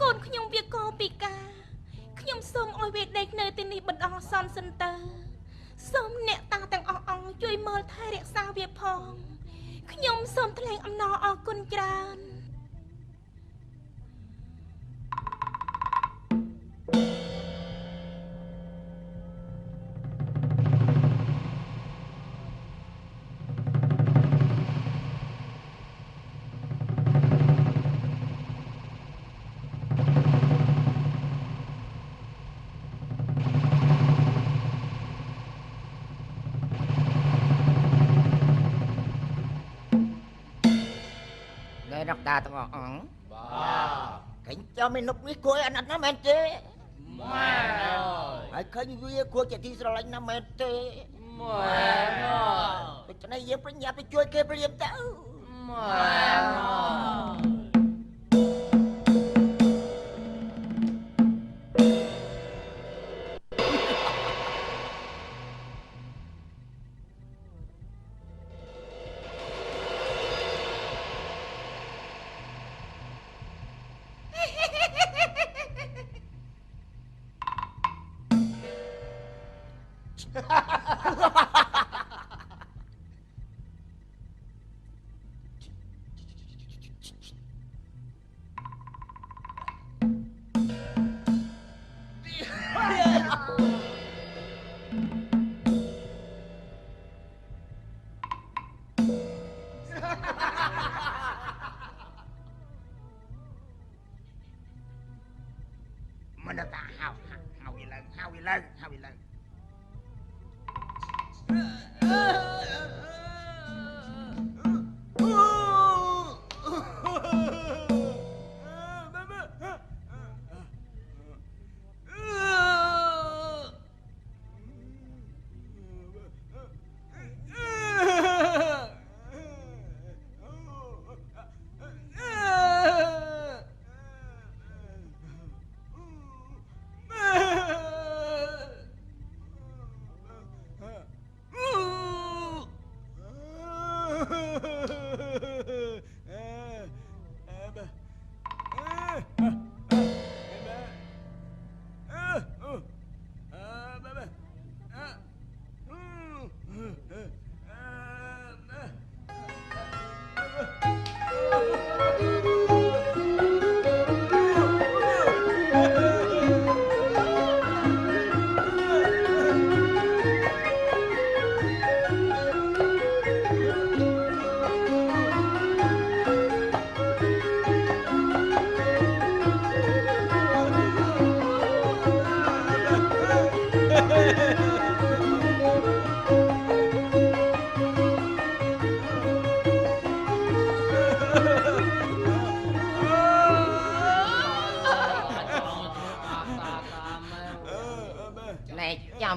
កូនខ្ញុំវាកោពីការខ្ញុំសូមឲ្យវាដេកនៅទីនេះបណ្ដោះអាសន្នសិនទៅសូមអ្នកតាទាំងអស់អង្គជួយមើលថែរក្សាវាផងខ្ញុំសូមថ្លែងអំណរអរគុណច្រើនអ្នកតាទាំងអស់អង្គបាទគេចាំមាននុកនេះគួរឲ្យអាណិតណាស់មែនទេម៉ែហើយឃើញវាគួរជាទីស្រឡាញ់ណាស់មែនទេម៉ែដូច្នេះយើងប្រញាប់ទៅជួយគេព្រាមទៅម៉ែមិនតាហៅវាឡើងហៅវាឡើងហៅវាឡើង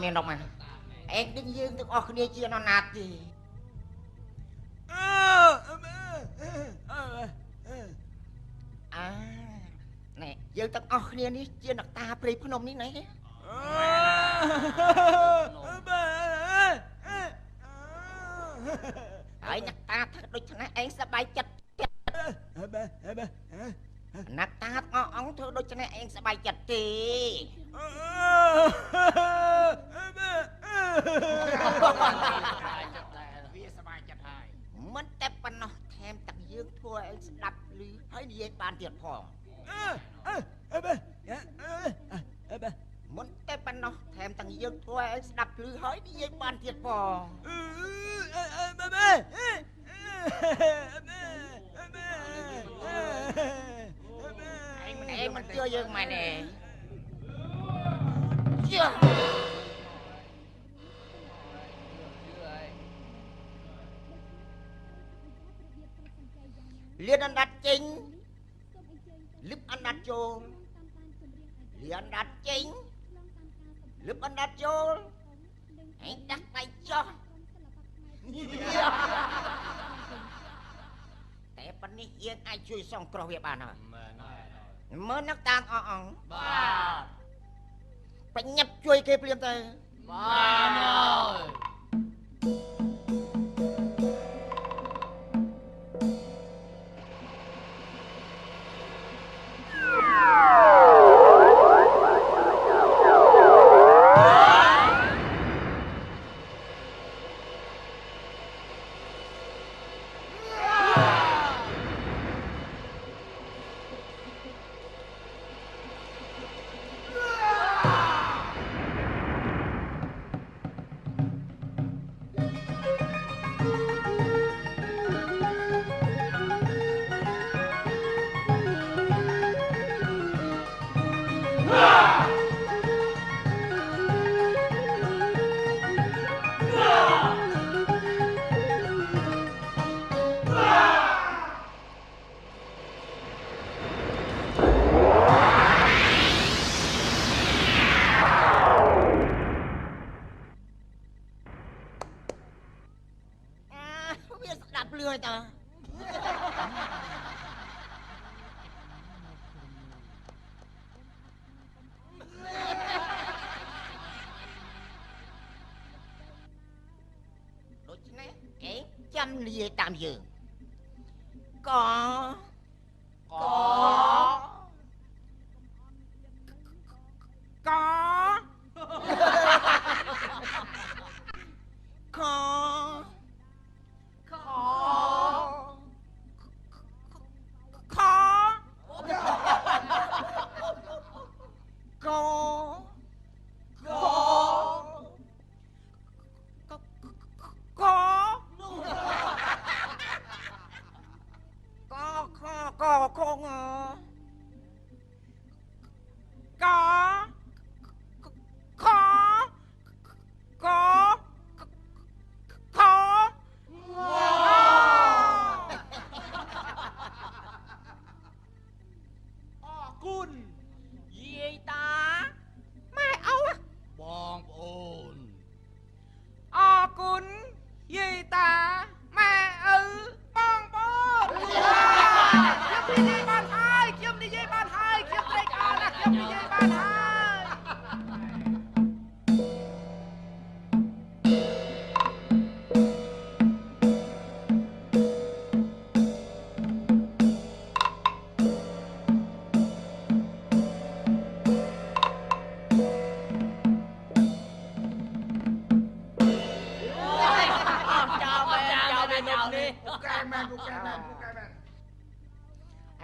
មានដុំហ្នឹងឯងដឹងយើងទាំងអស់គ្នាជាអនាថទេណែយើងទាំងអស់គ្នានេះជាអ្នកតាព្រៃភ្នំនេះណែហើយអ្នកតាថាដូចថ្នាក់ឯងសប្បាយចិត្តអ្នកតាអស់អង្គធ្វើដូចថ្នាក់ឯងសប្បាយចិត្តទេវាសប្បាយចិត្តហើយមិនតែប៉ុណ្ណោះថែមទាំងយើងធ្វើឲ្យឯងស្ដាប់ឮហើយនិយាយបានទៀតផងមិនតែប៉ុណ្ណោះថែមទាំងយើងធ្វើឲ្យឯងស្ដាប់ឮហើយនិយាយបានទៀតផងឯងមិនជឿយើងមែនទេជឿលៀនអណ្ដាតចេញលឹបអណ្ដាតចូលលៀនអណ្ដាតចេញលឹបអណ្ដាតចូលឯងដាក់ដៃចោះតែ ប៉ុណ្នេះយើងអាចជួយសង្គ្រោះវាបានហើយមើលអ្នកតាអងបាទបញ្ញាប់ជួយគេភ្លាមទៅបានហើយវាស្ដាប់លឿនតាដូច្នេះឯងចាំនិយាយតាមយើងកកកខ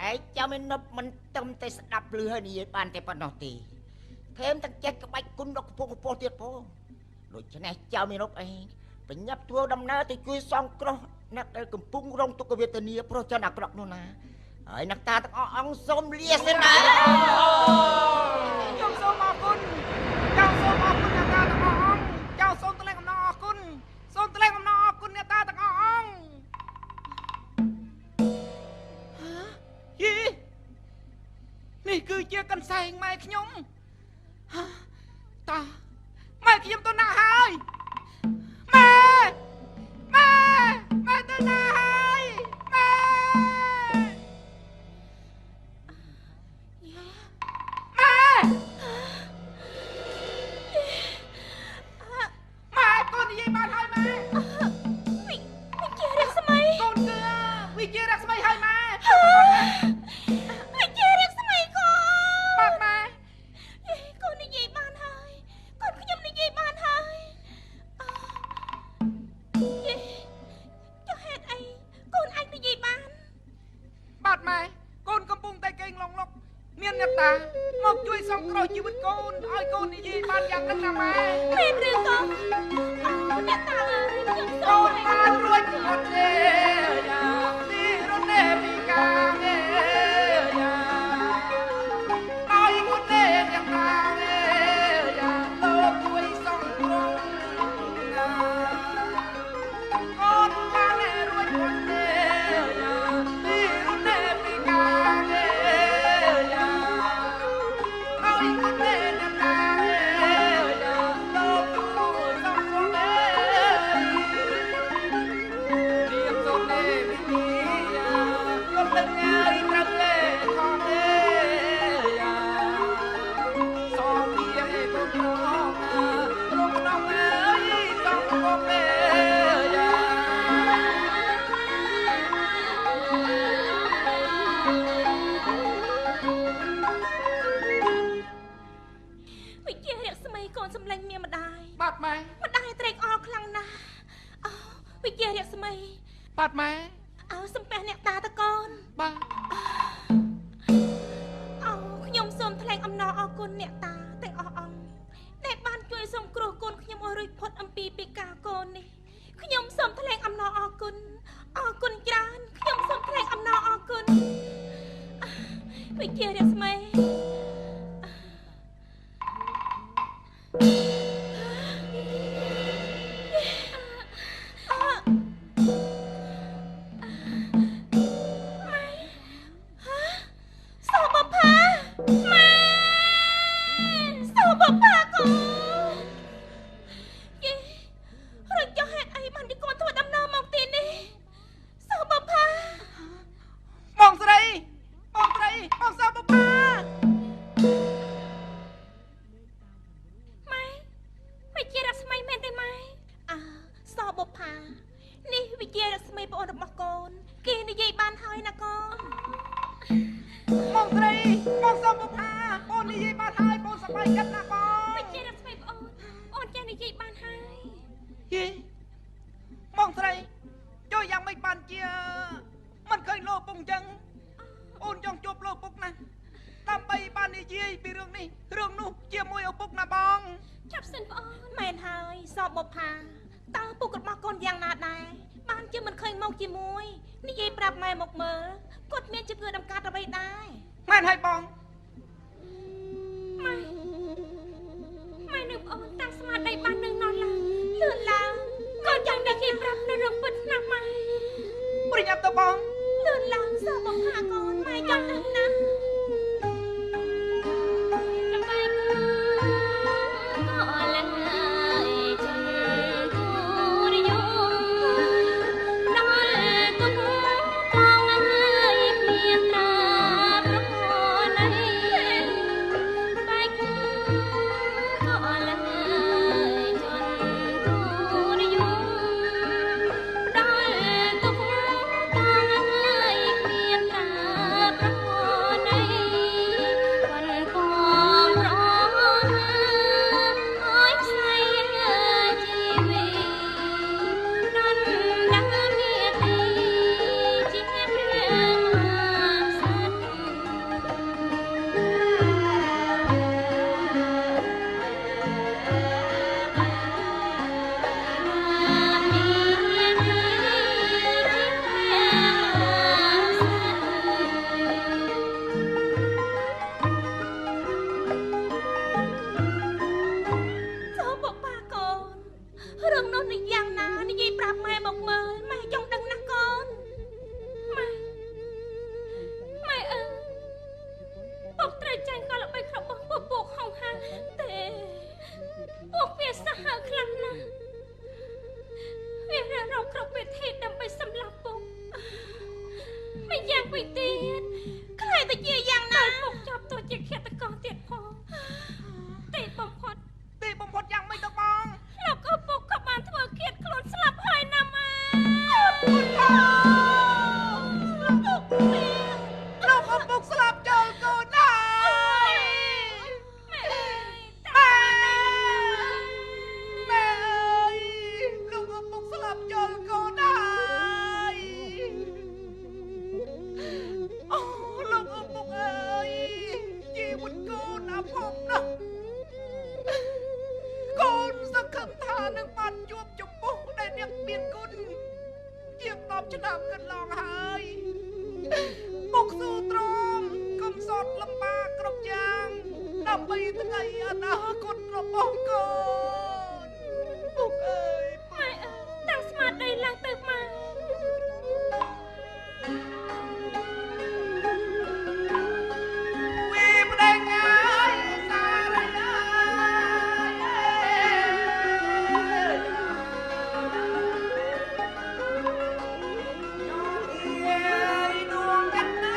ហើយចាំមិននប់មិនទំតែស្ដាប់លឺហើយនិយាយបានតែប៉ុណ្ណោះទេថែមទាំងចេះក្បាច់គុណដល់កំពុងកំពោះទៀតផងដូច្នេះចាំមិននប់ឯងបញ្ញាប់ធ្វើដំណើរទៅជួយសង្គ្រោះអ្នកដែលកំពុងរងទុក្ខវេទនាព្រោះចន្ទអាក្រក់នោះណាហើយអ្នកតាទាំងអស់អង្គសូមលាសិនណាខ្ញុំសូមអរគុណចង់សូមអរគុណអ្នកតាទាំងអស់អង្គចង់សូមថ្លែងអំណរអរគុណសូមថ្លែងអំណរអរគុណអ្នកតាទាំងអស់អង្គយីនេះគឺជាកន្សែងម៉ែខ្ញុំតាម៉ែខ្ញុំទៅណាហើយម៉ែទៅណាហើយម៉ែកូននិយាយបានហើយម៉ែវិជារស្មីកូនគឺវិជារស្មីហើយម៉ែវិជារស្មីកូនបាទម៉ែកូននិយាយបានហើយកូនខ្ញុំនិយាយបានហើយចុះហេតុអីកូនអាចនិយាយបានបាទម៉ែកូនកំពុងតែកេងឡងលុកមានអ្នកតាមកជួយសង្គ្រោះជីវិតកូនឲ្យកូននិយាយបានយ៉ាងណាម៉ែមែនឬក៏អ្នកតាអើយខ្ញុំសូមបានរួចអត់ទេយ៉ាងនេះរត់ទេពីការទេយ៉ាងឲ្យគុណទេអ្នកតាយ៉ាងលោកជួយសង្គ្រោះកូនបានរួចអត់ទេយ៉ាងនេះរត់ទេពីការទេយ៉ាងឲ្យគុណទេអ្នកតាយ៉ាងលោកជួយសង្គ្រោះរៀបសូមទេ បាទម៉ែ អើសំពះអ្នកតាតកូន បាទ អូខ្ញុំសូមថ្លែងអំណរអគុណអ្នកតាទាំងអស់អង្គដែលបានជួយសង្គ្រោះកូនខ្ញុំឲ្យរួចផុតអំពីពិការកូននេះខ្ញុំសូមថ្លែងអំណរអគុណច្រើនខ្ញុំសូមថ្លែងអំណរអគុណវិជារស្មី បងស្រីបងសោបុផា ម៉ែវិជារស្មីមែនទេម៉ែ សបុផានេះវិជារស្មីប្អូនរបស់កូនគេនិយាយបានហើយណាកូន បងស្រីបងសោបុផាបងនិយាយបានហើយបងសប្បាយចិត្តណាស់បង វិជារស្មីប្អូនចេះនិយាយបានហើយ យេបងស្រីជួយយ៉ាងម៉េចបានជាមិនឃើញលោកពុកអញ្ចឹងអូនចង់ជួបលោកពុកណាស់ដើម្បីបាននិយាយពីរឿងនេះរឿងនោះជាមួយឪពុកណាបង ចាប់សិនប្អូន មែនហើយសបុផាតើពុករបស់កូនយ៉ាងណាដែរបានជាមិនឃើញមកជាមួយនិយាយប្រាប់ម៉ែមកមើលគាត់មានជំងឺដំកាត់អ្វីដែរ មែនហើយបង ម៉ែនឹងប្អូនតាំងស្មារតីបាននឹងនន់ឡើងលឿនឡើងកូនចង់និយាយប្រាប់នៅរឿងពិតណាស់ម៉ែ ប្រញាប់ទៅបង លឿនឡើងសបុផាកូនម៉ែចង់ដឹងណាស់ ល្បែងក៏លឹងហើយចាំគូរយងដល់ទុកបងហើយមានត្រាប្រពន្ធអីបែកក៏លឹងហើយចាំគូរយងដល់ទុកបងហើយមានត្រាប្រពន្ធអី วันกองร้องหายใส่ชีวิตนั้นดังเมียตีจีบเรื่องสัตว์มีเมียตีจีบเรื่องสัตว์ សបុផាកូនរឿងនោះនេះយ៉ាងណានិយាយប្រាប់ម៉ែមកមើលម៉ែចង់ដឹងណាស់កូន ម៉ែអើពុកត្រូវចាញ់ក៏ល្បីរបស់ពួកហងហាទេពួកវាសាហាវខ្លាំងណាស់វារកគ្រប់វិធីដើម្បីសម្លាប់ពុកមិនយ៉ាងវិញទៀត ខ្លាចទៅជាយ៉ាងណា ពុកចាប់ទោះជាឃាតករទៀតផងតែបំផុត ទីបំផុតយ៉ាងម៉េចទៅបង លោកឪពុកក៏បានធ្វើឃាតខ្លួនស្លាប់ហើយណាម៉ែ លោកឪពុកស្លាប់ចូលកូនហើយ ម៉ែអើយតា ម៉ែអើយលោកឪពុកស្លាប់ចូលកូនហើយអូលោកឪពុកអើយជីវិតកូនអភ័ព្វណាស់កូនសង្ឃឹមថានឹងបានជួបចំពោះដែលអ្នកមានគុណជាង10ឆ្នាំកន្លងហើយពុកស៊ូទ្រាំកំសត់លំបាកគ្រប់យ៉ាងដើម្បីថ្ងៃអនាគតរបស់កូនពុកអើយ ម៉ែអើយតាំងស្មារតីឡើងទៅម៉ែ ពីប្តេជ្ញាសារណាដួងចិត្តណា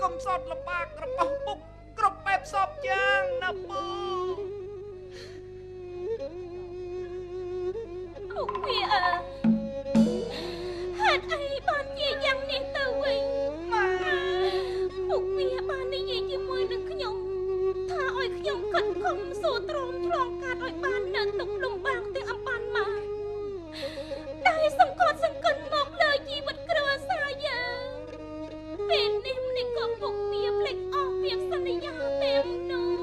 កំសត់លំបាករបស់ពុកគ្រប់បែបសពយ៉ាងណាពូ ពុកវាហេតុអីបានជាយ៉ាងនេះទៅវិញពុកវាបាននិយាយជាមួយនឹងខ្ញុំថាឲ្យខ្ញុំខិតខំសូត្រមឆ្លងកាត់ឲ្យបាននៅទុកលំបាកទាំងអបានមកតែសង្កត់សង្កិនមកលើជីវិតគ្រួសារយើងពេលនេះមិនក៏ពុកវាភ្លេចអស់ពាក្យសន្យាទាំងនោះ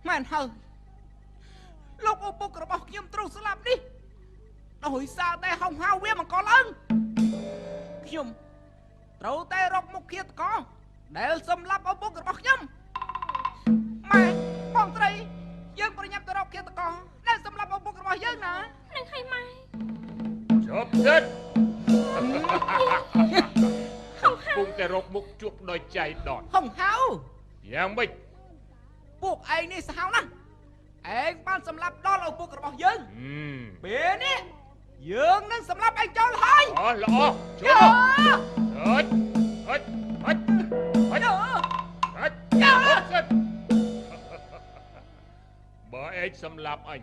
មែនហើយលោកឪពុករបស់ខ្ញុំទ្រុសស្លាប់នេះដោយសារតែហុងហៅវាមកកឡើងខ្ញុំត្រូវតែរកមុខឃាតករដែលសម្លាប់ឪពុករបស់ខ្ញុំម៉ែបងស្រីយើងប្រញាប់ទៅរកឃាតករដែលសម្លាប់ឪពុករបស់យើងណានឹងឲ្យម៉ែជប់ចិត្តពុំតែរកមុខជួបដោយចៃដន្យហុងហៅយ៉ាងម៉េចពួកឯងនេះសាហាវណាស់ឯងបានសម្លាប់ដល់ឪពុករបស់យើងពេលនេះយើងនឹងសម្លាប់ឯងចោលហើយអូល្អជួបអើយអើយអើយអើយអើយបើឯងសម្លាប់អញ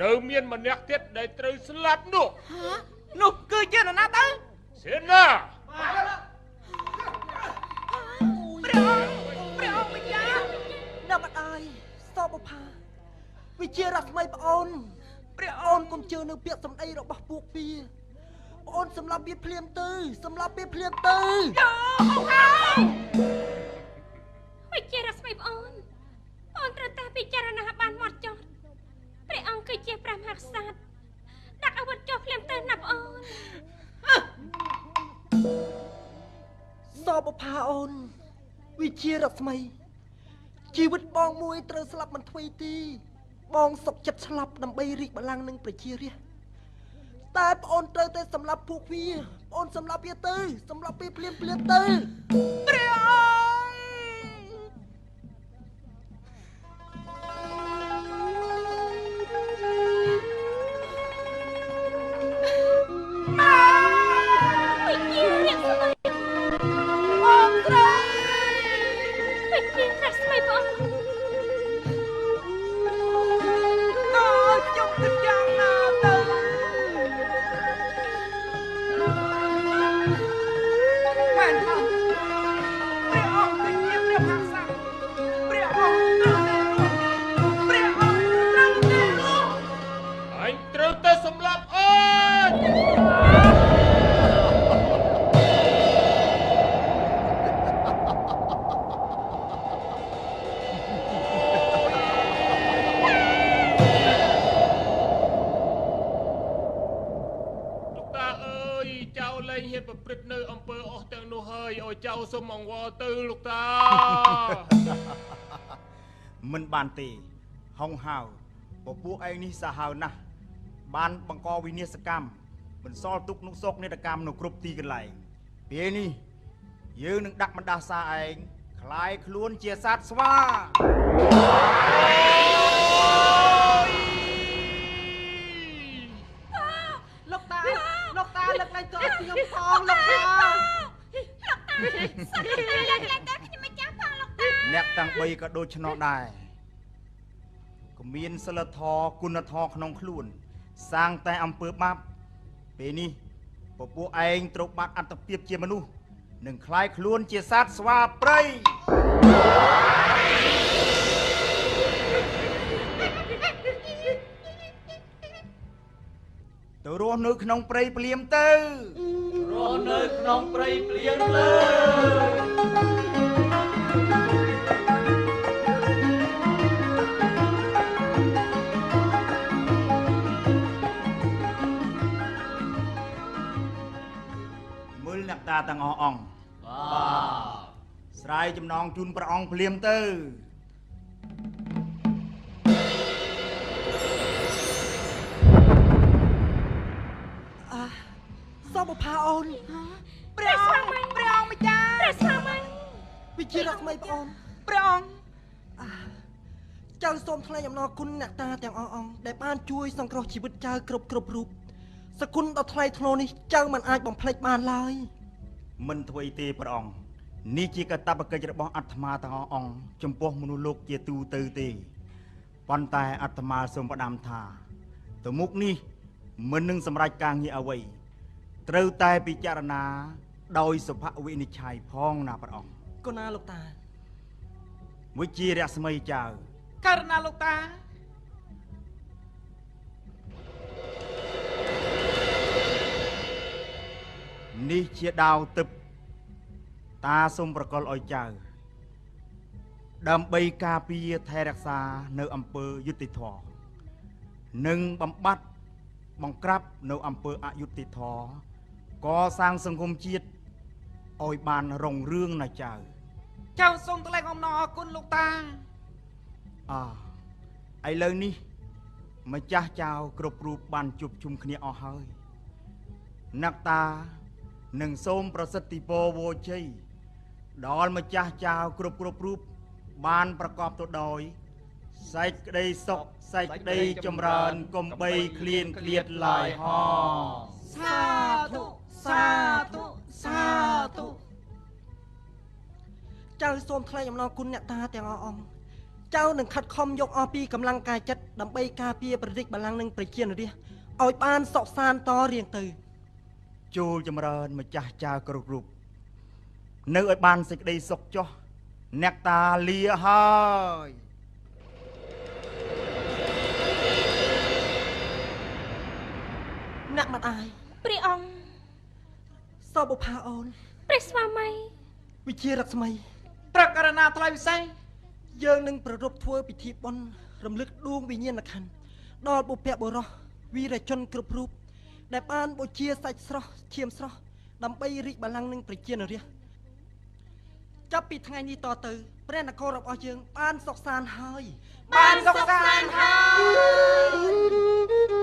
នៅមានម្នាក់ទៀតដែលត្រូវស្លាប់នោះនោះគឺជានរណាទៅសេនាព្រះអង្គម្ចាស់ណាស់ម្ដាយសពបុផាវិជារស្មីប្អូនព្រះអូនកុំជឿនៅពាក្យសម្ដីរបស់ពួកវាប្អូនសម្លាប់វាភ្លាមទៅសម្លាប់វាភ្លាមទៅវិជារស្មីប្អូនត្រូវតែពិចារណាបានហ្មត់ចត់ព្រះអង្គគឺជាព្រះមហាក្សត្រដាក់អាវុធចុះភ្លាមទៅណាប្អូនសពបុផាអូន វិជារស្មីជីវិតបងមួយត្រូវស្លាប់មិនថ្មីទីបងសុកចិត្តស្លាប់ដើម្បីរីកបល្ល័ង្កនឹងប្រជារាស្ត្រតែប្អូនត្រូវតែសម្លាប់ពួកវាប្អូនសម្លាប់វាទៅសម្លាប់ពេលភ្លាមទៅព្រះសូមអង្វរទៅលោកតា មិនបានទេហុងហៅពពួកឯងនេះសាហាវណាស់បានបង្កវិនាសកម្មបន្សល់ទុកនុកសោកនេតកម្មនៅគ្រប់ទីកន្លែងពេលនេះយើងនឹងដាក់បណ្ដាសាឯងคล้ายខ្លួនជាសត្វស្វាលោកតាលើកឡើងទៅឲ្យខ្ញុំផងលោកតាអ្នកតាំង3ក៏ដូចឆ្នោតដែរក៏មានសិលធម៌គុណធម៌ក្នុងខ្លួនសាងតែអំពើបាបពេលនេះពពួកឯងត្រូវបាត់អត្តភាពជាមនុស្សនឹងคล้ายខ្លួនជាសត្វស្វាព្រៃទៅរស់នៅក្នុងព្រៃភ្លាមទៅរស់នៅក្នុងព្រៃភ្លាមលើមើលអ្នកតាទាំងអស់អង្គបាទស្រាយចំណងជូនព្រះអង្គភ្លាមទៅសបុផាអូនព្រះអង្គម្ចាស់ព្រះស្វាមីវិជារស្មីបងអូនព្រះអង្គចៅសូមថ្លែងអំណរគុណអ្នកតាទាំងអស់អង្គដែលបានជួយសង្គ្រោះជីវិតចៅគ្រប់រូបសគុណដល់ថ្លៃថ្នូរនេះចៅមិនអាចបំភ្លេចបានឡើយមិនធ្វើទេព្រះអង្គនេះជាកាតព្វកិច្ចរបស់អាត្មាទាំងអស់អង្គចំពោះមនុស្សលោកជាទូទៅទេប៉ុន្តែអាត្មាសូមផ្ដាំថាទៅមុខនេះមិននឹងសម្រេចការងារអ្វីត្រូវតែពិចារណាដោយសុភវិនិច្ឆ័យផងណាព្រះអង្គកូណាលោកតាវិជារស្មីចៅករណាលោកតានេះជាដាវទឹកតាសូមប្រកល់ឲ្យចៅដើម្បីការពារថែរក្សានៅអំពើយុត្តិធម៌និងបំបត្តិបង្ក្រាបនៅអំពើអយុត្តិធម៌កសាងសង្គមជាតិឲ្យបានរុងរឿងណាចៅសូមថ្លែងអំណរអគុណលោកតាឥឡូវនេះម្ចាស់ចៅគ្រប់រូបបានជួបជុំគ្នាអស់ហើយអ្នកតានឹងសូមប្រសិទ្ធិពរវោជ័យដល់ម្ចាស់ចៅគ្រប់រូបបានប្រកបទៅដោយសេចក្តីសុខសេចក្តីចម្រើនកុំបីឃ្លានឃ្លាតឡើយហោសាធុចៅសូមថ្លែងអំណរគុណអ្នកតាទាំងអស់អង្គចៅនឹងខិតខំយកអស់ពីកម្លាំងកាយចិត្តដើម្បីការពារប្រតិបត្តិបល្ល័ង្កនិងប្រជារាស្ត្រឲ្យបានសុខសាន្តតរៀងទៅចូលចម្រើនម្ចាស់ចៅគ្រប់រូបនៅឲ្យបានសេចក្តីសុខចុះអ្នកតាលាហើយអ្នកម្ដាយព្រះអង្គសបុផាអូនព្រះស្វាមី វិជារស្មីប្រការណាថ្លៃវិស័យយើងនឹងប្រារព្ធធ្វើពិធីបុណ្យរំលឹកដួងវិញ្ញាណក្ខន្ធដល់បុព្វបុរសវីរជនគ្រប់រូបដែលបានបូជាសាច់ស្រស់ឈាមស្រស់ដើម្បីរីកបល្ល័ង្កនឹងប្រជារាស្ត្រ ចាប់ពីថ្ងៃនេះតទៅព្រះនគររបស់យើងបានសុខសាន្តហើយ បានសុខសាន្តហើយ